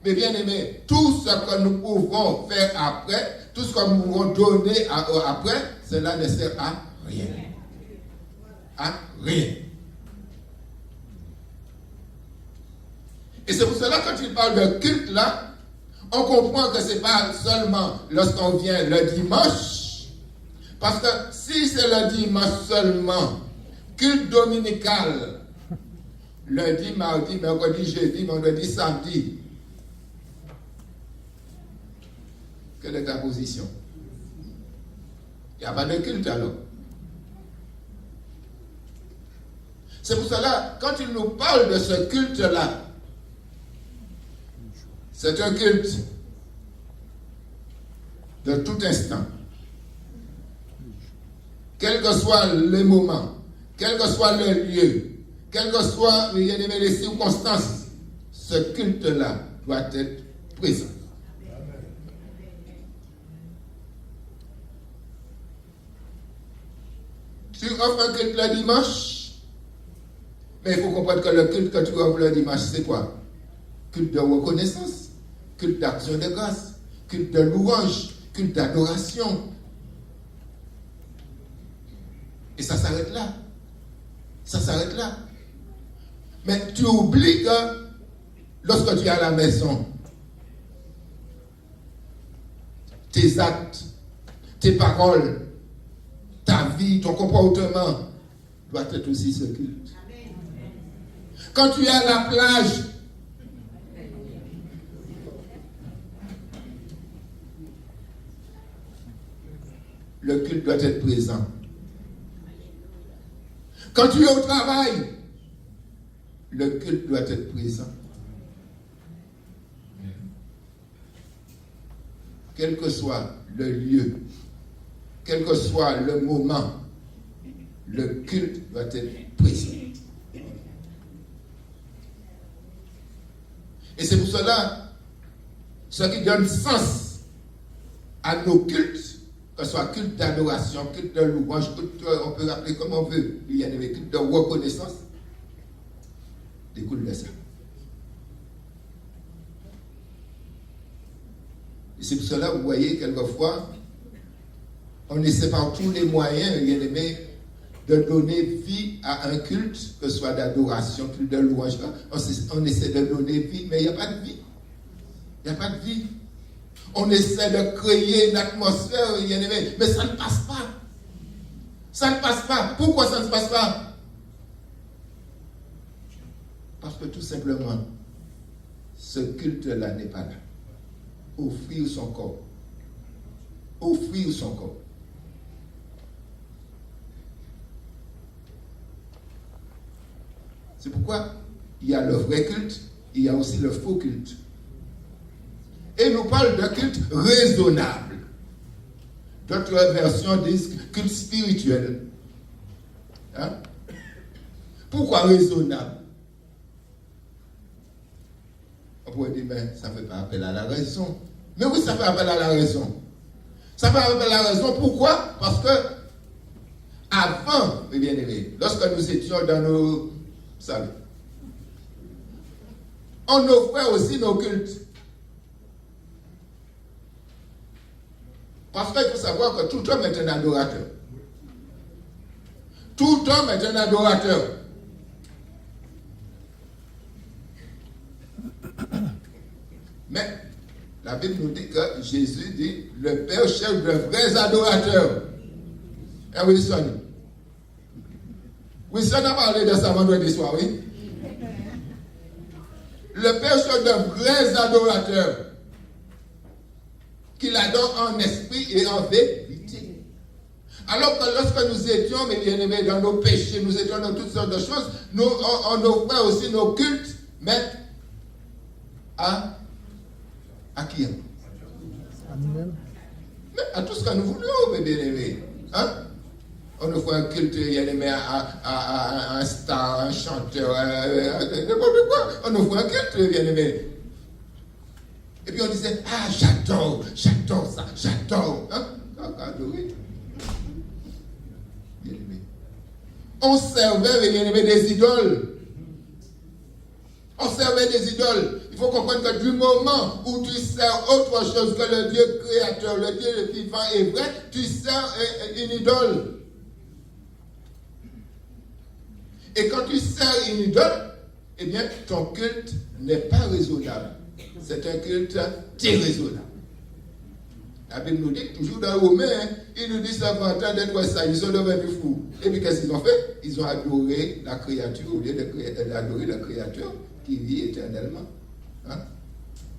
mais bien aimé, tout ce que nous pouvons faire après, tout ce que nous pouvons donner après, cela ne sert à rien. À rien. Et c'est pour cela que quand il parle de culte là, on comprend que ce n'est pas seulement lorsqu'on vient le dimanche, parce que si c'est le dimanche seulement, culte dominical, lundi, mardi, mercredi, jeudi, vendredi, samedi, quelle est ta position? Il n'y a pas de culte alors. C'est pour cela, quand il nous parle de ce culte-là, c'est un culte de tout instant. Quels que soient les moments, quel que soit le lieu, quelles que soient les circonstances, ce culte-là doit être présent. Tu offres un culte le dimanche, mais il faut comprendre que le culte que tu offres le dimanche, c'est quoi? Culte de reconnaissance, culte d'action de grâce, culte de louange, culte d'adoration. Et ça s'arrête là. Ça s'arrête là. Mais tu oublies que lorsque tu es à la maison, tes actes, tes paroles, ta vie, ton comportement doit être aussi ce culte. Quand tu es à la plage, le culte doit être présent. Quand tu es au travail, le culte doit être présent. Quel que soit le lieu, quel que soit le moment, le culte doit être présent. Et c'est pour cela, ce qui donne sens à nos cultes, que ce soit culte d'adoration, culte de louange, culte, on peut l'appeler comme on veut, il y a des cultes de reconnaissance, découle de ça. Et c'est pour cela, vous voyez, quelquefois, on essaie par tous les moyens, bien aimé, de donner vie à un culte, que ce soit d'adoration, culte de louange. On essaie de donner vie, mais il n'y a pas de vie. Il n'y a pas de vie. On essaie de créer une atmosphère, bien aimé, mais ça ne passe pas. Ça ne passe pas. Pourquoi ça ne se passe pas? Parce que tout simplement, ce culte-là n'est pas là. Offrir son corps. Offrir son corps. C'est pourquoi il y a le vrai culte, il y a aussi le faux culte. Et nous parle de culte raisonnable. D'autres versions disent culte spirituel. Hein? Pourquoi raisonnable? On pourrait dire, mais ça ne fait pas appel à la raison. Mais oui, ça fait appel à la raison. Ça fait appel à la raison. Pourquoi? Parce que avant, mes bien-aimés, lorsque nous étions dans nos... Vous savez, on offrait aussi nos cultes. Parce qu'il faut savoir que tout homme est un adorateur. Tout homme est un adorateur. Mais la Bible nous dit que Jésus dit, le Père cherche de vrais adorateurs. Et Wilson a parlé de ça vendredi soir, oui. Le Père cherche de vrais adorateurs qui l'adorent en esprit et en vérité. Alors que lorsque nous étions, mes bien-aimés, dans nos péchés, nous étions dans toutes sortes de choses, on offrait aussi nos cultes, mais à qui? À nous-mêmes. Mais à tout ce que nous voulions, mes bien-aimés. Hein? On offrait un culte, à un star, un chanteur, n'importe quoi. On offrait un culte, bien-aimés. Et puis on disait, ah, j'adore ça, j'adore. Hein? Adoré. Bien-aimé. On servait, bien-aimé, des idoles. On servait des idoles. Il faut comprendre que du moment où tu sers autre chose que le Dieu créateur, le Dieu vivant et vrai, tu sers une idole. Et quand tu sers une idole, eh bien, ton culte n'est pas raisonnable. C'est un culte déraisonnable. La Bible nous dit, toujours dans Romains, il nous dit ça va entendre d'être ça, ils sont devenus fous. Et puis qu'est-ce qu'ils ont fait? Ils ont adoré la créature au lieu d'adorer la créature qui vit éternellement. Hein?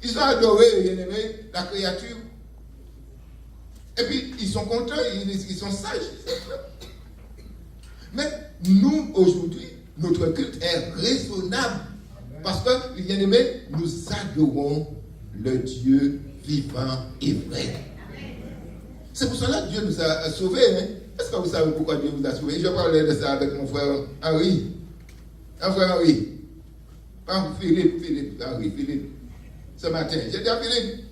Ils ont adoré, bien aimé, la créature. Et puis ils sont contents, ils sont sages. Mais nous, aujourd'hui, notre culte est raisonnable. Parce que, bien aimé, nous adorons le Dieu vivant et vrai. C'est pour cela que Dieu nous a sauvés. Hein? Est-ce que vous savez pourquoi Dieu nous a sauvés? Je parlais de ça avec mon frère Henri. Un frère Henri. Pas Philippe. Ce matin, j'ai dit à Philippe.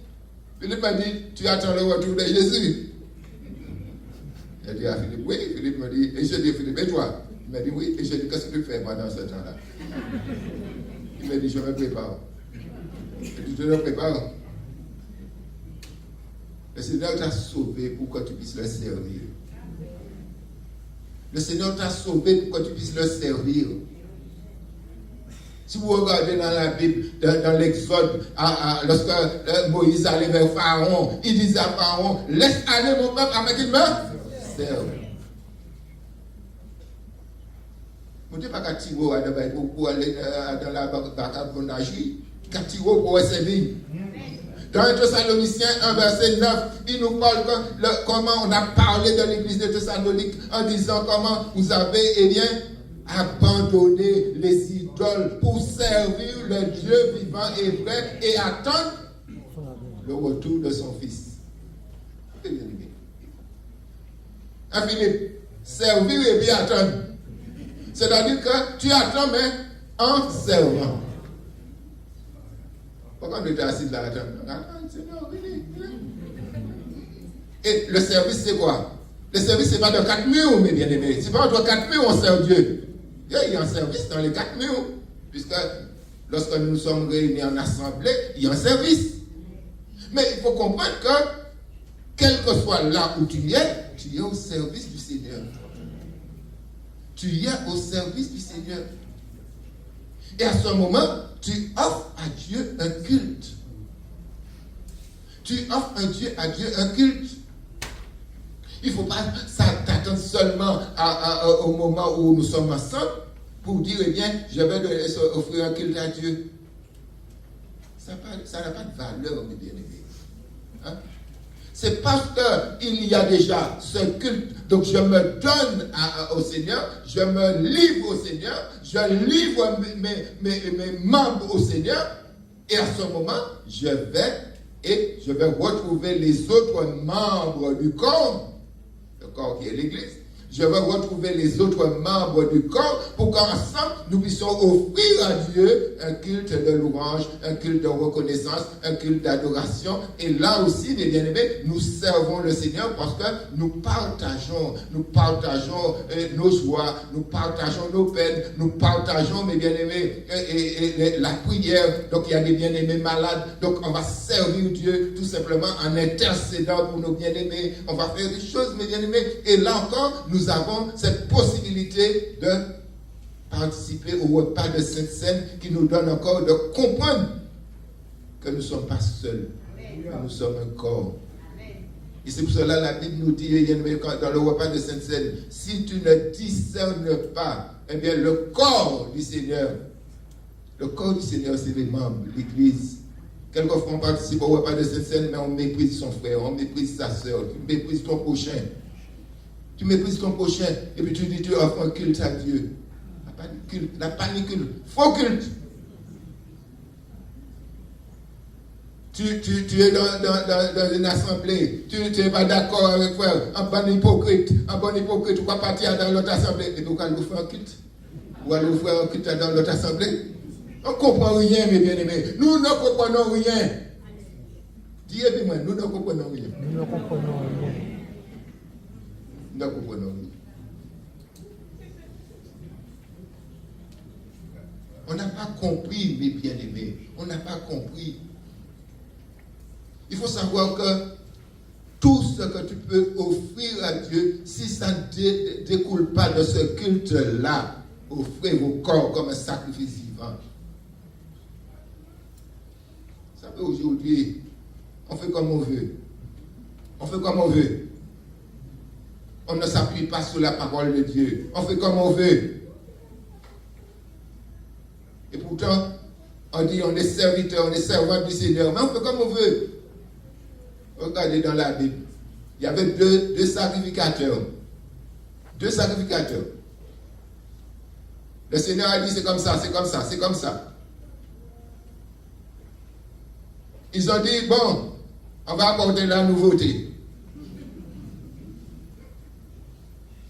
Philippe m'a dit, tu attends le retour de Jésus. J'ai dit à Philippe, oui. Philippe m'a dit, et je dis, Philippe, et toi? Il m'a dit, oui. Et je dis, qu'est-ce que tu fais pendant ce temps-là? Il m'a dit, je me prépare. Et tu te prépares. Le Seigneur t'a sauvé pour que tu puisses le servir. Le Seigneur t'a sauvé pour que tu puisses le servir. Si vous regardez dans la Bible, dans l'Exode, lorsque Moïse allait vers Pharaon, il disait à Pharaon, laisse aller mon peuple afin qu'il me serve. Vous ne dites pas qu'à Tiro, pour aller dans la barque pour nager, qu'à Tiro pour servir. Dans 1 Thessaloniciens 1, verset 9, il nous parle comment on a parlé de l'église de Thessalonique en disant comment vous avez, eh bien, abandonné les idoles pour servir le Dieu vivant et vrai et attendre le retour de son Fils. Ah, Philippe, servir et bien attendre. C'est-à-dire que tu attends, mais en servant. Pourquoi on était assis là? Attends, Seigneur, venez. Et le service, c'est quoi? Le service, c'est pas de 4 murs, mes bien-aimés. C'est pas entre 4 murs, on sert Dieu. Il y a un service dans les 4 murs. Puisque lorsque nous sommes réunis en assemblée, il y a un service. Mais il faut comprendre que, quel que soit là où tu es au service du Seigneur. Tu y es au service du Seigneur. Et à ce moment, tu offres à Dieu un culte. Tu offres à Dieu un culte. Il ne faut pas t'attendre seulement au moment où nous sommes ensemble pour dire, eh bien, je vais offrir un culte à Dieu. Ça n'a pas de valeur, mes bien-aimés. Hein? C'est parce qu'il y a déjà ce culte. Donc je me donne au Seigneur, je me livre au Seigneur, je livre mes membres au Seigneur. Et à ce moment, je vais retrouver les autres membres du corps, le corps qui est l'Église. Je vais retrouver les autres membres du corps pour qu'ensemble, nous puissions offrir à Dieu un culte de louange, un culte de reconnaissance, un culte d'adoration. Et là aussi, mes bien-aimés, nous servons le Seigneur parce que nous partageons nos joies, nous partageons nos peines, nous partageons, mes bien-aimés, et la prière. Donc, il y a des bien-aimés malades. Donc, on va servir Dieu tout simplement en intercédant pour nos bien-aimés. On va faire des choses, mes bien-aimés. Et là encore, nous avons cette possibilité de participer au repas de Sainte Seine qui nous donne encore de comprendre que nous ne sommes pas seuls, que nous sommes un corps. Et c'est pour cela que la Bible nous dit, dans le repas de Sainte Seine, si tu ne discernes pas, eh bien le corps du Seigneur, c'est les membres, l'Église. Quelquefois on participe au repas de Sainte Seine, mais on méprise son frère, on méprise sa soeur, on méprise ton prochain. Tu méprises ton prochain et puis tu dis tu offres un culte à Dieu. La panicule, faux culte. Tu es dans une assemblée, tu n'es pas d'accord avec frère, un bon hypocrite, tu vas partir dans l'autre assemblée et donc aller faire un culte. Ou aller faire un culte dans l'autre assemblée. On ne comprend rien, mes bien-aimés. Nous ne comprenons rien. Dis-moi, nous ne comprenons rien. Nous ne comprenons rien. Nous comprenons. On n'a pas compris, mes bien-aimés. On n'a pas compris. Il faut savoir que tout ce que tu peux offrir à Dieu, si ça ne découle pas de ce culte-là, offrez vos corps comme un sacrifice vivant. Ça fait aujourd'hui, on fait comme on veut. On fait comme on veut. On ne s'appuie pas sur la parole de Dieu. On fait comme on veut. Et pourtant, on dit on est serviteur, on est servant du Seigneur. Mais on fait comme on veut. Regardez dans la Bible. Il y avait deux sacrificateurs. Deux sacrificateurs. Le Seigneur a dit c'est comme ça, c'est comme ça, c'est comme ça. Ils ont dit bon, on va apporter la nouveauté.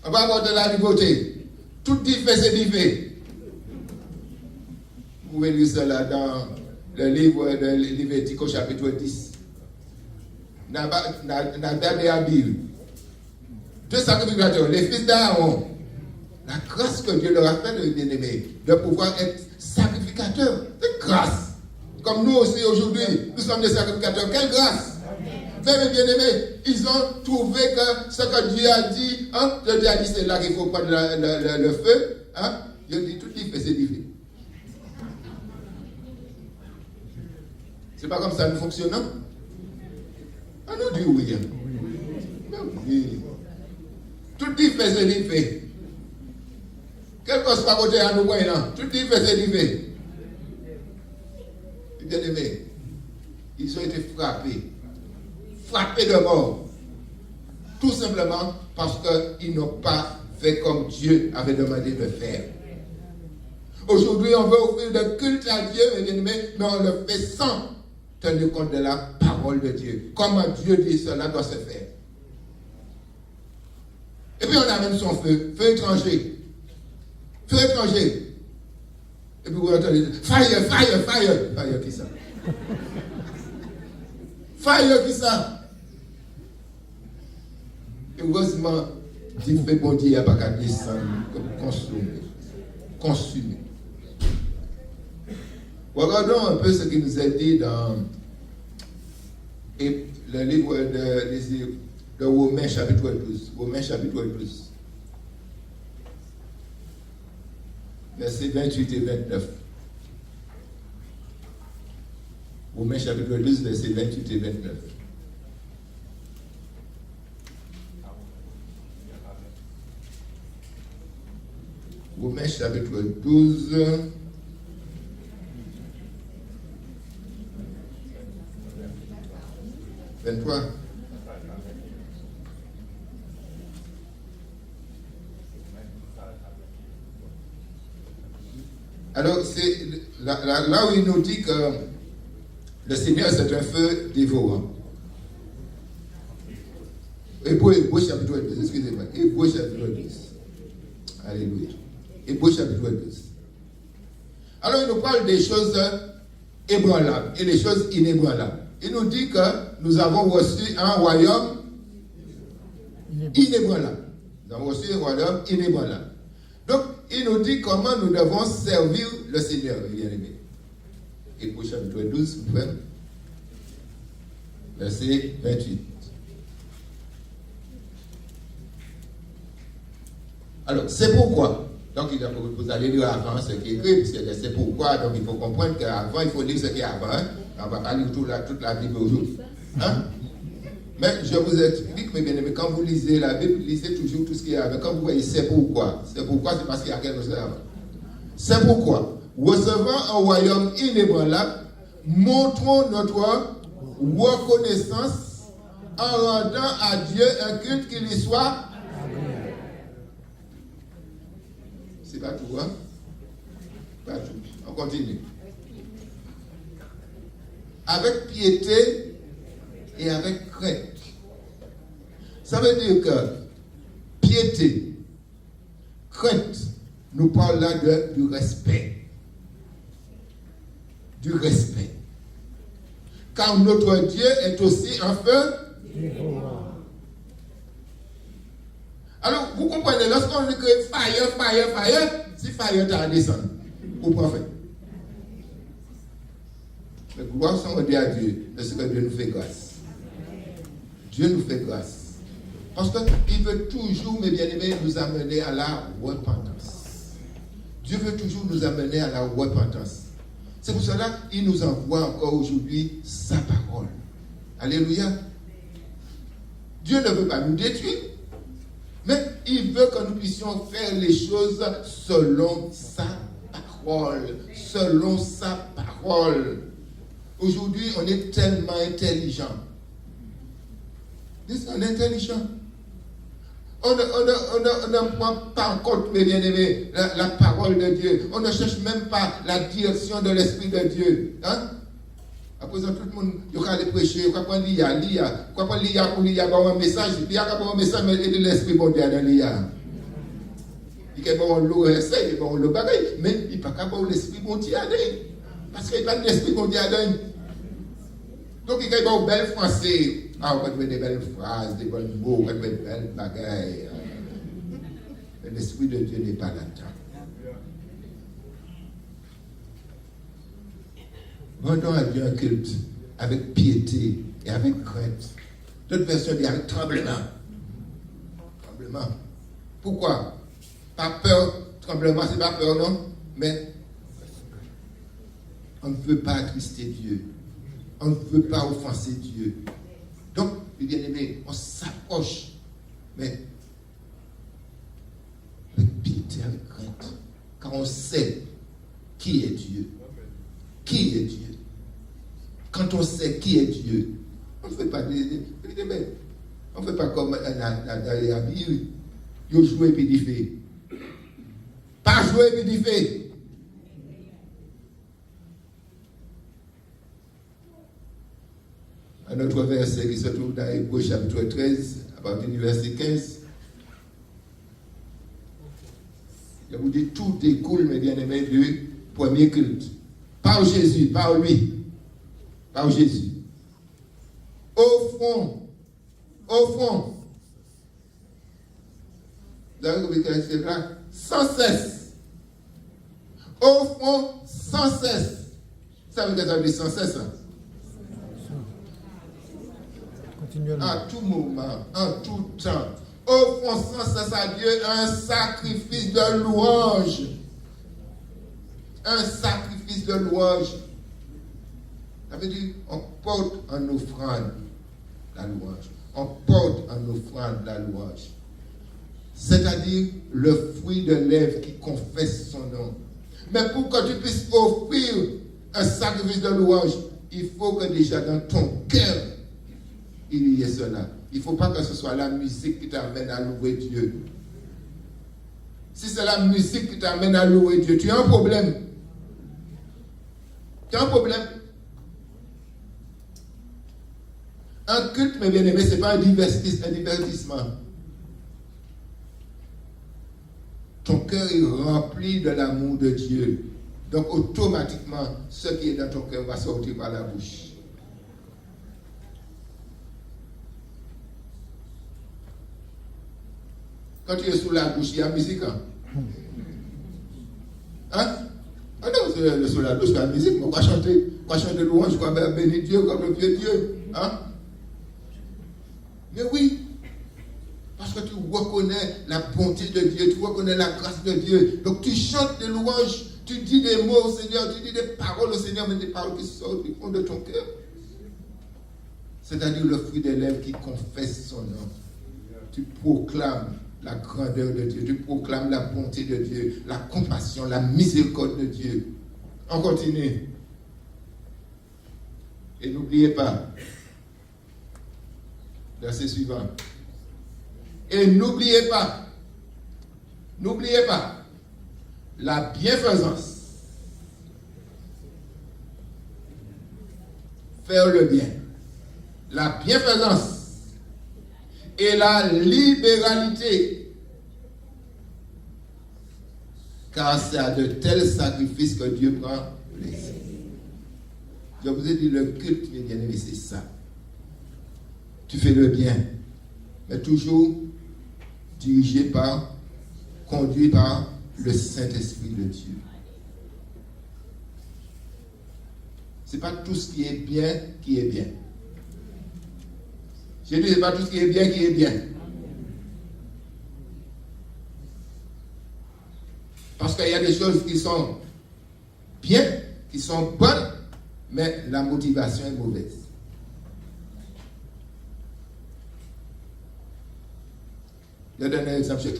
On va apporter la nouveauté. Tout dit fait, c'est dit fait. Vous pouvez lire cela dans le livre de Lévitique au chapitre 10. Nadab et Abihu. Deux sacrificateurs, les fils d'Aaron. La grâce que Dieu leur a fait, les bien-aimés, de pouvoir être sacrificateurs. C'est grâce. Comme nous aussi aujourd'hui, nous sommes des sacrificateurs. Quelle grâce! Mais bien aimés, ils ont trouvé que ce que Dieu a dit, hein, Dieu a dit c'est là qu'il faut prendre le feu. Hein, Dieu dit tout dit fait, c'est dit fait. C'est pas comme ça nous fonctionnons. Ah nous dit oui. Oui. Tout dit fait, c'est dit fait. Quel que soit côté à nous, tout dit fait, c'est dit fait. Bien aimés, ils ont été frappés de mort. Tout simplement parce qu'ils n'ont pas fait comme Dieu avait demandé de faire. Aujourd'hui, on veut offrir le culte à Dieu, mais on le fait sans tenir compte de la parole de Dieu. Comment Dieu dit cela doit se faire. Et puis on amène son feu étranger. Feu étranger. Et puis vous entendez, fire, fire, fire. Fire qui ça? Fire qui ça? Heureusement, Dieu fait bon Dieu, il n'y a pas qu'à descendre, consumer. Regardons un peu ce qui nous est dit dans le livre de Romains chapitre 12. Romains chapitre 12. Versets 28 et 29. Romains chapitre 12, versets 28 et 29. Romains chapitre 12. « 23. Alors, c'est là où il nous dit que le Seigneur, c'est un feu dévorant. Hébreux chapitre 12, excusez-moi. Hébreux chapitre 12. Alléluia. Hébreux chapitre 12. Alors, il nous parle des choses ébranlables et des choses inébranlables. Il nous dit que nous avons reçu un royaume inébranlable. Nous avons reçu un royaume inébranlable. Donc, il nous dit comment nous devons servir le Seigneur, bien-aimé. Hébreux chapitre 12, verset 28. Alors, c'est pourquoi. Donc, vous allez lire avant ce qui est écrit, puisque c'est pourquoi. Donc, il faut comprendre qu'avant, il faut lire ce qui est avant. Hein? On ne va pas lire toute la Bible aujourd'hui. Hein? Mais je vous explique, mes bien-aimés, quand vous lisez la Bible, lisez toujours tout ce qui est avant. Quand vous voyez c'est pourquoi. C'est pourquoi, c'est parce qu'il y a quelque chose avant. C'est pourquoi, recevant un royaume inébranlable, montrons notre reconnaissance en rendant à Dieu un culte qui lui soit. C'est pas tout, hein? Pas tout. On continue. Avec piété et avec crainte. Ça veut dire que piété, crainte, nous parle là du respect. Du respect. Car notre Dieu est aussi un feu. Alors, vous comprenez, lorsqu'on dit que fire, fire, fire, si fire t'a descendu, vous pouvez faire. Mais gloire soit rendue à Dieu, de ce que Dieu nous fait grâce. Dieu nous fait grâce. Parce qu'il veut toujours, mes bien-aimés, nous amener à la repentance. Dieu veut toujours nous amener à la repentance. C'est pour cela qu'il nous envoie encore aujourd'hui sa parole. Alléluia. Dieu ne veut pas nous détruire, mais il veut que nous puissions faire les choses selon sa parole. Selon sa parole. Aujourd'hui, on est tellement intelligent. On est intelligent. On ne prend pas en compte, mes bien-aimés, la parole de Dieu. On ne cherche même pas la direction de l'Esprit de Dieu. Hein? À présent, tout le monde, il va aller prêcher, il va prendre l'IA. Il va prendre l'IA pour l'IA, avoir un message. Il va avoir un message, mais il y a de l'Esprit bon Dieu dans l'IA. Il va avoir l'eau, il va avoir le bagage, mais il va pas avoir l'Esprit bon Dieu. Parce qu'il n'y a pas de l'Esprit bon Dieu. Donc, il y a des belles français. Ah, on va trouver des belles phrases, des bons mots, on va trouver des belles bagailles. Mais l'Esprit de Dieu n'est pas là-dedans. Rendons à Dieu un culte avec piété et avec crainte. D'autres versions disent avec tremblement. Tremblement. Pourquoi? Pas peur, tremblement, c'est pas peur, non? Mais on ne veut pas attrister Dieu. On ne veut pas offenser Dieu. Donc, les bien-aimés, on s'approche, mais avec piété, avec crainte, car on sait qui est Dieu. Qui est Dieu? Quand on sait qui est Dieu, on ne fait pas on ne fait pas comme dans les habits, ils jouent et puis ils font. Pas jouer et puis ils font. Un autre verset qui se trouve dans Hébreux chapitre 13, à partir du verset 15. Je vous dis, tout découle, mes bien-aimés, du premier culte. Par Jésus, par lui. Par Jésus. Au fond, vous avez compris que c'est là, sans cesse. Au fond, sans cesse. Ça veut dire sans cesse. Hein? En tout moment, en tout temps, offrons sans cesse à Dieu un sacrifice de louange. Un sacrifice de louange. Ça veut dire, on porte en offrande la louange. On porte en offrande la louange. C'est-à-dire le fruit de lèvres qui confesse son nom. Mais pour que tu puisses offrir un sacrifice de louange, il faut que déjà dans ton cœur, il y ait cela. Il ne faut pas que ce soit la musique qui t'amène à louer Dieu. Si c'est la musique qui t'amène à louer Dieu, tu as un problème. Tu as un problème. Un culte, mes bien-aimés, ce n'est pas un divertissement. Ton cœur est rempli de l'amour de Dieu. Donc, automatiquement, ce qui est dans ton cœur va sortir par la bouche. Quand tu es sous la douche, il y a musique. Hein? Ah non, sous la douche, il y a musique. On va chanter louange, on va bénir Dieu comme le vieux Dieu. Hein? Mais oui, parce que tu reconnais la bonté de Dieu, tu reconnais la grâce de Dieu. Donc tu chantes des louanges, tu dis des mots au Seigneur, tu dis des paroles au Seigneur, mais des paroles qui sortent du fond de ton cœur. C'est-à-dire le fruit des lèvres qui confesse son nom. Tu proclames la grandeur de Dieu, tu proclames la bonté de Dieu, la compassion, la miséricorde de Dieu. On continue. Et n'oubliez pas, verset suivant. Et n'oubliez pas, la bienfaisance, faire le bien, la bienfaisance et la libéralité, car c'est à de tels sacrifices que Dieu prend plaisir. Je vous ai dit, le culte, mes bien-aimés, c'est ça. Tu fais le bien, mais toujours dirigé par, conduit par le Saint-Esprit de Dieu. Ce n'est pas tout ce qui est bien qui est bien. J'ai dit, ce n'est pas tout ce qui est bien qui est bien. Parce qu'il y a des choses qui sont bien, qui sont bonnes, mais la motivation est mauvaise. Je donne un exemple. J'ai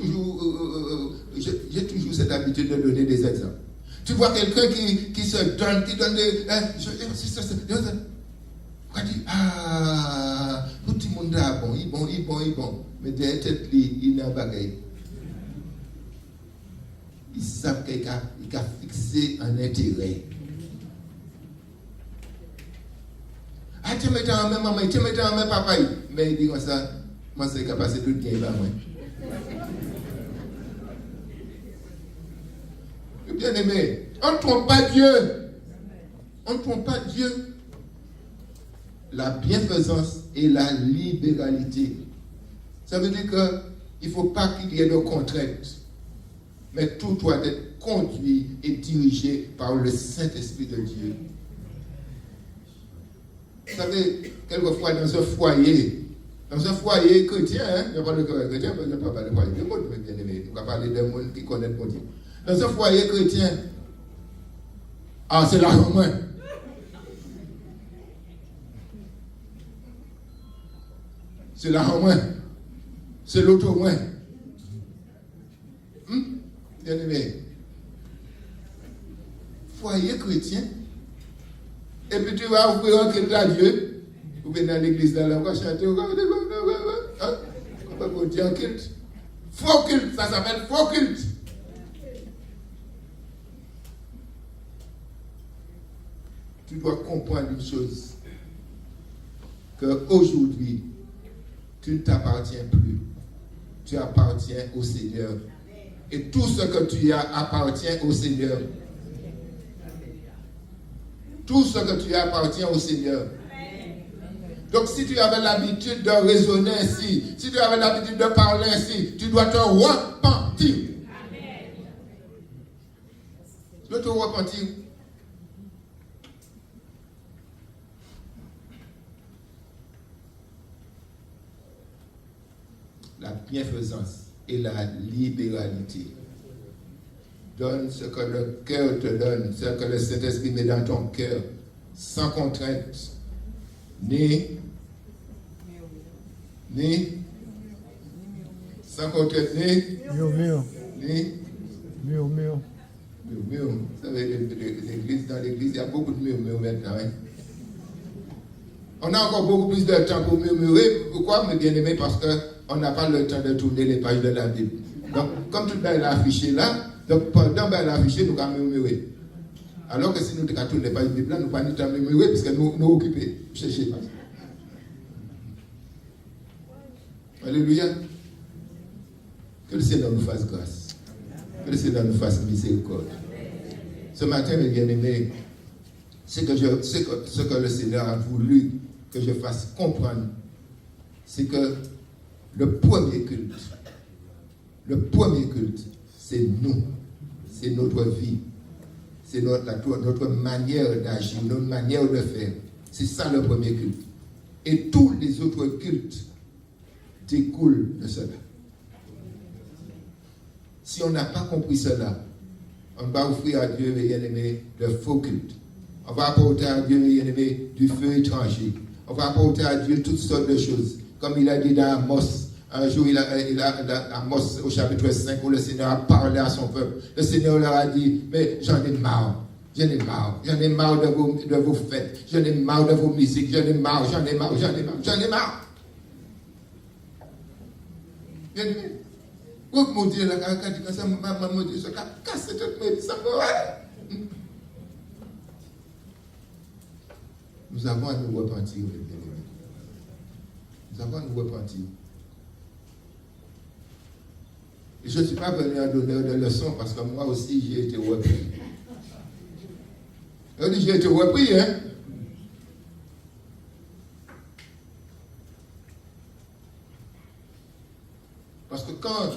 toujours cette habitude de donner des exemples. Tu vois quelqu'un qui se donne, qui donne des... On dit, ah, tout le monde est bon, il est bon. Mais derrière tête, il n'a pas gagné. Ils savent qu'il a fixé un intérêt. Ah, tu mets en main maman, tu mets en main papa. Mais il dit comme ça, moi c'est capable de bien par moi. Bien aimé, on ne trompe pas Dieu. On ne trompe pas Dieu. La bienfaisance et la libéralité. Ça veut dire qu'il ne faut pas qu'il y ait de contraintes. Mais tout doit être conduit et dirigé par le Saint-Esprit de Dieu. Vous savez, quelquefois dans un foyer, Dans un foyer chrétien, hein, je parle de chrétien, mais je ne parle pas de foyer de monde, bien aimé. On va parler de monde qui connaît mon Dieu. Dans un foyer chrétien, c'est l'argent moins. C'est l'argent moins. C'est l'auto moins. Bien aimé. Foyer chrétien. Et puis tu vas ouvrir un culte à Dieu. Vous venez dans l'église là, on va chanter. On va dire un culte. Faux culte, ça s'appelle faux culte. Tu dois comprendre une chose. Qu'aujourd'hui, tu ne t'appartiens plus. Tu appartiens au Seigneur. Et tout ce que tu as appartient au Seigneur. Tout ce que tu as appartient au Seigneur. Donc si tu avais l'habitude de raisonner ainsi, si tu avais l'habitude de parler ainsi, tu dois te repentir. Tu dois te repentir. La bienfaisance et la libéralité. Donne ce que le cœur te donne, ce que le Saint-Esprit met dans ton cœur, sans contrainte, sans contrainte, Mio. Vous savez, dans l'église, il y a beaucoup de murmures maintenant. Hein? On a encore beaucoup plus de temps pour murmurer. Pourquoi, mes bien-aimés? Parce qu'on n'a pas le temps de tourner les pages de la Bible. Donc, comme tout le monde est affiché là, donc pendant que l'affiché, nous allons murmurer. Alors que si nous tournons les pages de la Bible, nous ne pouvons pas nous temps murmurer, parce que nous occupés. Cherchez pas. Alléluia. Que le Seigneur nous fasse grâce. Que le Seigneur nous fasse miséricorde. Ce matin, mes bien-aimés, ce que le Seigneur a voulu que je fasse comprendre, c'est que le premier culte, c'est nous. C'est notre vie. C'est notre manière d'agir, notre manière de faire. C'est ça le premier culte. Et tous les autres cultes découlent de cela. Si on n'a pas compris cela, on va offrir à Dieu, bien-aimé, le faux culte. On va apporter à Dieu, bien-aimé, du feu étranger. On va apporter à Dieu toutes sortes de choses. Comme il a dit dans Amos, un jour, il a Amos au chapitre 5, où le Seigneur a parlé à son peuple. Le Seigneur leur a dit, mais j'en ai marre. J'en ai marre de vos fêtes. J'en ai marre de vos musiques. J'en ai marre. Bien-aimé. Oh mon Dieu, la carte, ça m'a dit, ça casse toute ma vie, ça me. Nous avons à nous repentir, bien-aimés. Nous avons à nous repentir. Et je ne suis pas venu à donner de leçons parce que moi aussi j'ai été repris. J'ai été repris, hein? Parce que quand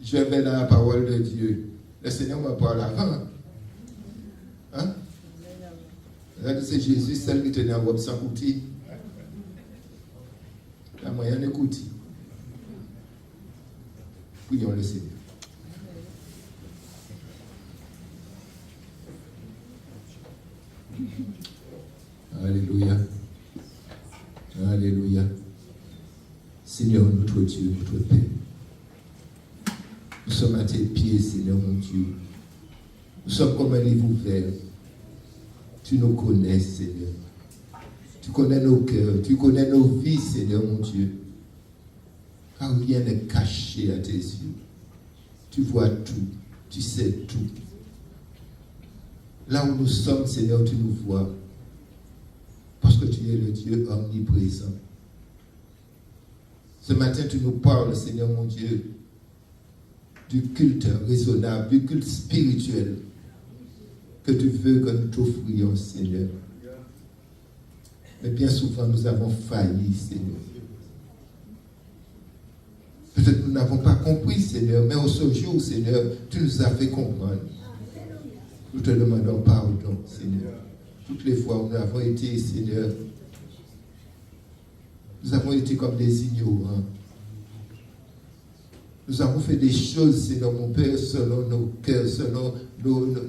je vais dans la parole de Dieu, le Seigneur me parle avant. Hein? C'est Jésus, celle qui tenait en robe sans coutil. La moyenne est coutil. Prions le Seigneur. Alléluia. Alléluia. Seigneur, notre Dieu, notre Père. Nous sommes à tes pieds, Seigneur, mon Dieu. Nous sommes comme un livre ouvert. Tu nous connais, Seigneur. Tu connais nos cœurs. Tu connais nos vies, Seigneur, mon Dieu. Car rien n'est caché à tes yeux. Tu vois tout. Tu sais tout. Là où nous sommes, Seigneur, tu nous vois. Parce que tu es le Dieu omniprésent. Ce matin, tu nous parles, Seigneur, mon Dieu, du culte raisonnable, du culte spirituel que tu veux que nous t'offrions, Seigneur. Mais bien souvent, nous avons failli, Seigneur. Peut-être nous n'avons pas compris, Seigneur, mais au ce jour, Seigneur, tu nous as fait comprendre. Nous te demandons pardon, Seigneur. Toutes les fois où nous avons été, Seigneur, Nous avons été comme des ignorants. Nous avons fait des choses, Seigneur mon Père, selon nos cœurs, selon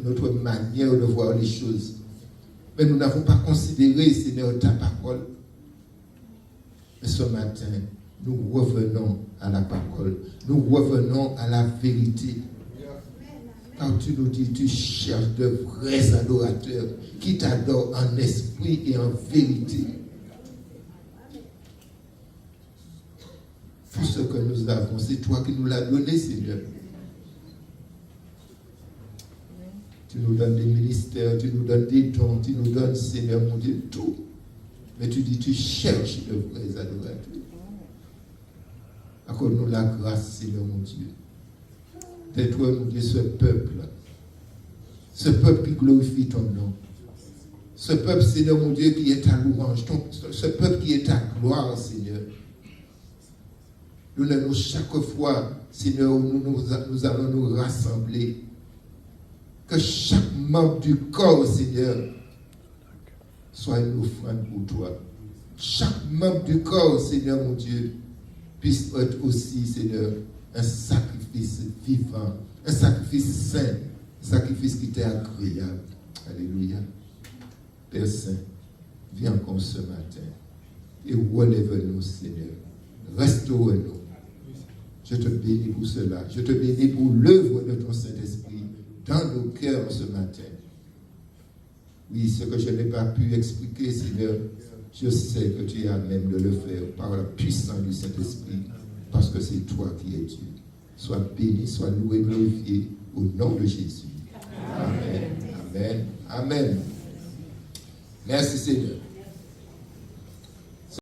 notre manière de voir les choses. Mais nous n'avons pas considéré, Seigneur, ta parole. Mais ce matin, nous revenons à la parole. Nous revenons à la vérité. Car tu nous dis, tu cherches de vrais adorateurs qui t'adorent en esprit et en vérité. Tout ce que nous avons, c'est toi qui nous l'as donné, Seigneur. Tu nous donnes des ministères, tu nous donnes des dons, tu nous donnes, Seigneur mon Dieu, tout. Mais tu dis, tu cherches de vrais adorateurs. Accorde-nous la grâce, Seigneur mon Dieu. D'être, mon Dieu, ce peuple qui glorifie ton nom. Ce peuple, Seigneur mon Dieu, qui est ta louange. Ce peuple qui est ta gloire, Seigneur. Nous, chaque fois, Seigneur, où nous allons nous rassembler. Que chaque membre du corps, Seigneur, soit une offrande pour toi. Chaque membre du corps, Seigneur mon Dieu, puisse être aussi, Seigneur, un sacrifice vivant, un sacrifice saint, un sacrifice qui t'est agréable. Alléluia. Père Saint, viens encore ce matin et relève-nous, Seigneur. Restaure-nous. Je te bénis pour cela. Je te bénis pour l'œuvre de ton Saint-Esprit dans nos cœurs ce matin. Oui, ce que je n'ai pas pu expliquer, Seigneur, je sais que tu es à même de le faire par la puissance du Saint-Esprit, parce que c'est toi qui es Dieu. Sois béni, sois loué, glorifié au nom de Jésus. Amen. Amen. Amen. Merci Seigneur.